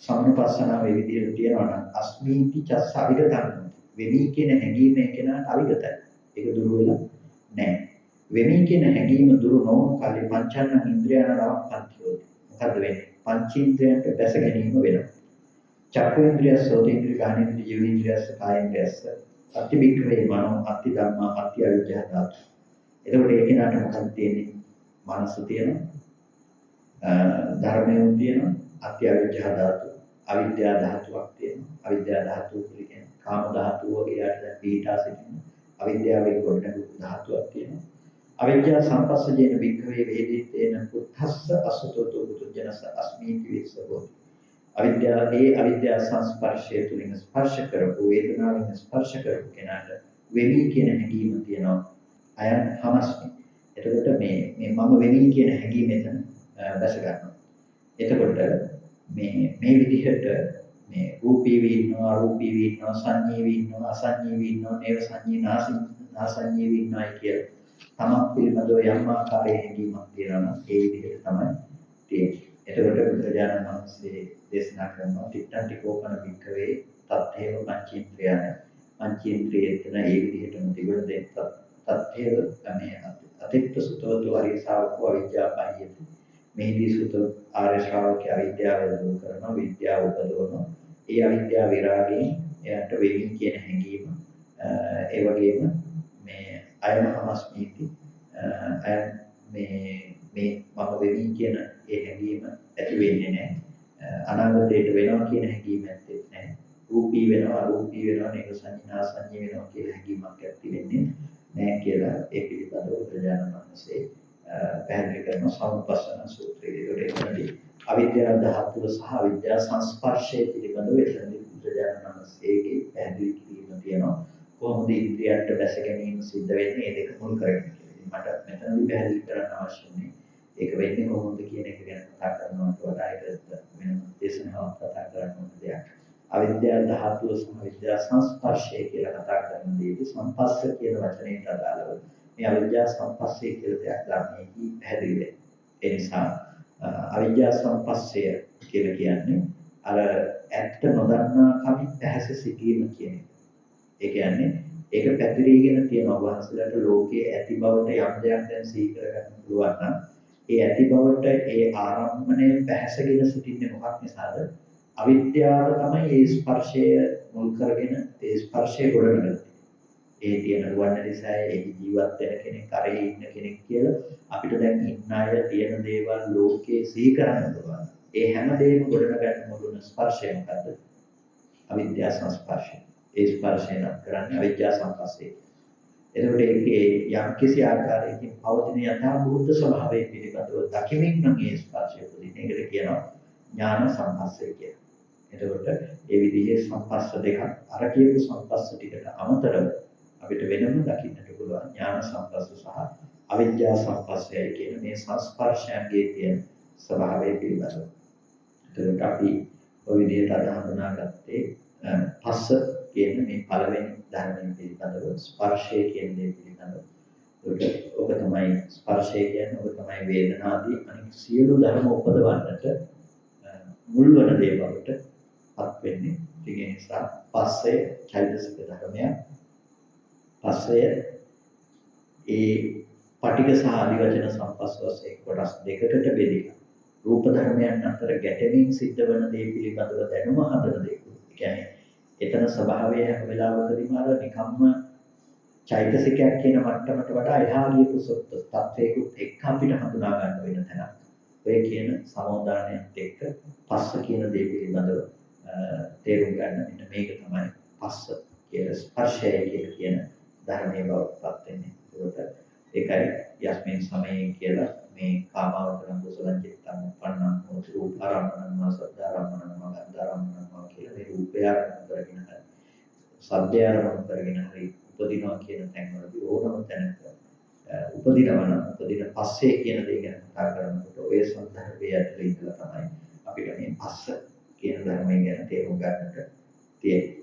සමුපස්සනා වේ විදිහට කියනවා නම් අස්මීතිච සවිගතං වෙමි කියන හැඟීම කෙනාට අවිගතයි. ඒක දුර වෙලා නැහැ. වෙමි කියන හැඟීම දුරු නොවන කල්ලි පංචන්න ඉන්ද්‍රියන නවපන්තියෝ. මොකද වෙන්නේ? පංචේන්ද්‍රයන්ට බැස ගැනීම වෙනවා. චක්කේන්ද්‍රය, සෝතේන්ද්‍රය, ගාහනේන්ද්‍රය, ජීවේන්ද්‍රයස්, කායේන්ද්‍රයස් අතිබික්කවේ මනෝ අති ධම්මා අති අවිජ්ජා ධාතු. එතකොට ඒ කෙනාට මොකක්ද තියෙන්නේ? මනස තියෙනවා, ධර්මයෙන් තියෙනවා, අති අවිජ්ජා ධාතු, අවිද්‍යා ධාතුවක් තියෙනවා. අවිද්‍යා ධාතුව කියන්නේ කාම ධාතුව වගේ යට පිටා සිටින අවිද්‍යාවේ ගොඩනැගු ධාතුවක් තියෙනවා. අවිද්‍යා සංපස්සජේන වික්ඛවේ වේදිතේන පුත්තස්ස අසුතෝ බුදුජනස අස්මීති විස්සබෝධි. අවිද්‍යා සංස්පර්ශය තුලින් ස්පර්ශ කරපු වේදනාවෙන් ස්පර්ශ කරපු කෙනාට වෙමි කියන හැඟීම තියෙනවා. අයන් හමස්මි. එතකොට මේ මම වෙමි කියන හැඟීම එතන දැස ගන්නවා. එතකොට මේ විදිහට මේ රූපී වී ඉන්නවා, අරූපී වී ඉන්නවා, සංඤී වී ඉන්නවා, අසංඤී වී ඉන්නවා, නේව සංඤී නාසංඤී වී ඉන්නවා කියලා තමක් පිළිබඳව යම් ආකාරයේ හැඟීමක් තියෙනවා නම් ඒ විදිහට තමයි තියෙන්නේ. එතකොට බුදුරජාණන් වහන්සේ දේශනා කරනවා තිත්තන්තිකෝපන වික්කවේ තත්ථේව පංචේන්ද්‍රයන. පංචේන්ද්‍රයේතන ඒ විදිහටම තිබුණ දෙයක් තත්ථේව මේ අතිත්ත සුතවතු ආර්ය ශ්‍රාවකෝ අවිද්‍යාවයි. මේදී සුත ආර්ය ශ්‍රාවකයා අවිද්‍යාව දුරු කරනවා, විද්‍යාව උපදවනවා. ඒ අවිද්‍යාව විරාගයෙන් එයාට වෙමින් කියන හැඟීම ඒ වගේම මේ අයම හමස්මීති මේ මම වෙමි කියන ඒ හැඟීම ඇති වෙන්නේ නැහැ. අනාගතයට වෙනවා කියන හැඟීම ඇත්තේ නැහැ. රූපී වෙනවා, අරූපී වෙනවා, නේක සංඥා සංඥා වෙනවා කියලා හැඟීමක් ඇති වෙන්නේ නැහැ කියලා ඒ පිළිබඳව ප්‍රජානන වහන්සේ පැහැදිලි කරන සම්පස්සන සූත්‍රයේ ඒකදී අවිද්‍යාව ධාතුව සහ අවිද්‍යා සංස්පර්ශය පිළිබඳව එතනදී ප්‍රජානන වහන්සේගේ පැහැදිලි කිරීම තියෙනවා. කොහොමද ඉන්ද්‍රියන්ට දැස ගැනීම සිද්ධ වෙන්නේ මේ දෙක මුල් කරගෙන කියලා. මට මෙතනදී පැහැදිලි කරන්න අවශ්‍ය නැහැ. ඒක වෙන්නේ කොහොමද කියන එක ගැන කතා කරනවට වඩා ඒක වෙනම දේශනාවක් කතා කරන්න ඕන දෙයක්. අවිද්‍යාව ධාතුව සහ අවිද්‍යා සංස්පර්ශය කියලා කතා කරන දෙයේදී සංපස්ස කියන වචනයට අදාළව මේ අවිද්‍යා සංපස්සය කියලා දෙයක් ගන්නේදී පැහැදිලි වෙනවා. ඒ නිසා අවිද්‍යා සංපස්සය කියලා කියන්නේ අර ඇත්ත නොදන්නා කමින් දැහැස සිටීම කියන එක. ඒ කියන්නේ ඒක පැතිරීගෙන තියෙනවා වහන්සේලාට ලෝකයේ ඇති බවට යම් දෙයක් දැන් සිහි කරගන්න පුළුවන් නම් ඒ ඇති බවට ඒ ආරම්භණය පැහැසගෙන සිටින්නේ මොකක් නිසාද? අවිද්‍යාව තමයි ඒ ස්පර්ශය මුල් කරගෙන ඒ ස්පර්ශය ගොඩනගන්නේ. ඒ තියෙන රුවන්වැලිසෑයේ ඒ ජීවත් වෙන කෙනෙක් කරේ ඉන්න කෙනෙක් කියලා අපිට දැන් ඉන්න අය තියෙන දේවල් ලෝකයේ සිහි කරන්න පුළුවන්. ඒ හැම දෙයක්ම ගොඩනගන්න මුළුන ස්පර්ශය මොකද්ද? අවිද්‍යා සංස්පර්ශය. ඒ ස්පර්ශය නම් කරන්නේ අවිද්‍යා සංපස්සේ. එතකොට ඒකේ යම් කිසි ආකාරයකින් පවතින යථා භූත ස්වභාවය පිළිබඳව දකිමින් නම් ඒ ස්පර්ශය උපදින එකට කියනවා ඥාන සංපස්සේ කියලා. එතකොට ඒ විදිහේ සංපස්ස දෙකක් අර කියපු සංපස්ස ටිකට අමතරව අපිට වෙනම දකින්නට පුළුවන් ඥාන සංපස්ස සහ අවිද්‍යා සංපස්සයයි කියන මේ සංස්පර්ශයන්ගේ තියෙන ස්වභාවය පිළිබඳව. එතකොට අපි ඔය විදිහට අද හඳුනාගත්තේ පස්ස කියන මේ පළවෙනි ධර්මයෙන් පිළිබඳව ස්පර්ශය කියන දේ පිළිබඳව. ඔක තමයි ස්පර්ශය කියන්නේ ඔක තමයි වේදනාදී අනිත් සියලු ධර්ම උපදවන්නට මුල් වන දේ බවට පත් වෙන්නේ. ඒ නිසා පස්සය චෛතසික ධර්මයක්. පස්සය ඒ පටිඝ සහ ආදිවචන සංපස්ස වශයෙන් කොටස් දෙකකට බෙදලා රූප ධර්මයන් අතර ගැටෙමින් සිද්ධ වන දේ පිළිබඳව දැනුම හදන දේ. ඒ කියන්නේ එතන ස්වභාවය හැම වෙලාවකදීම අර නිකම්ම චෛතසිකයක් කියන මට්ටමට වඩා එහා ගියපු තත්වයකට එක්ක අපිට හඳුනා ගන්න වෙන තැනක්. ඔය කියන සමෝදානයත් එක්ක පස්ස කියන දේ පිළිබඳව තේරුම් ගන්න මෙන්න මේක තමයි පස්ස කියලා ස්පර්ශය කියලා කියන ධර්මයේ බවටපත් වෙන්නේ. ඒකයි යස්මින් සමයේ කියලා මේ කාමාවචරං කුසලං චිත්තං උපන්නං හෝති රූපාරම්මණං සද්ධාරම්මණං ගන්ධාරම්මණං කියලා මේ රූපය ආරම්භ කරගෙන හරි සද්දය ආරම්භ කරගෙන හරි උපදිනවා කියන තැන්වලදී ඕනම තැනක උපදින පස්සේ කියන දේ ගැන කතා කරනකොට ඔය සම්දර්භයේ ඇතුළේ ඉඳලා තමයි අපිට මේ පස්ස කියන ධර්මය ගැන තේරුම් ගන්නට තියෙන්නේ.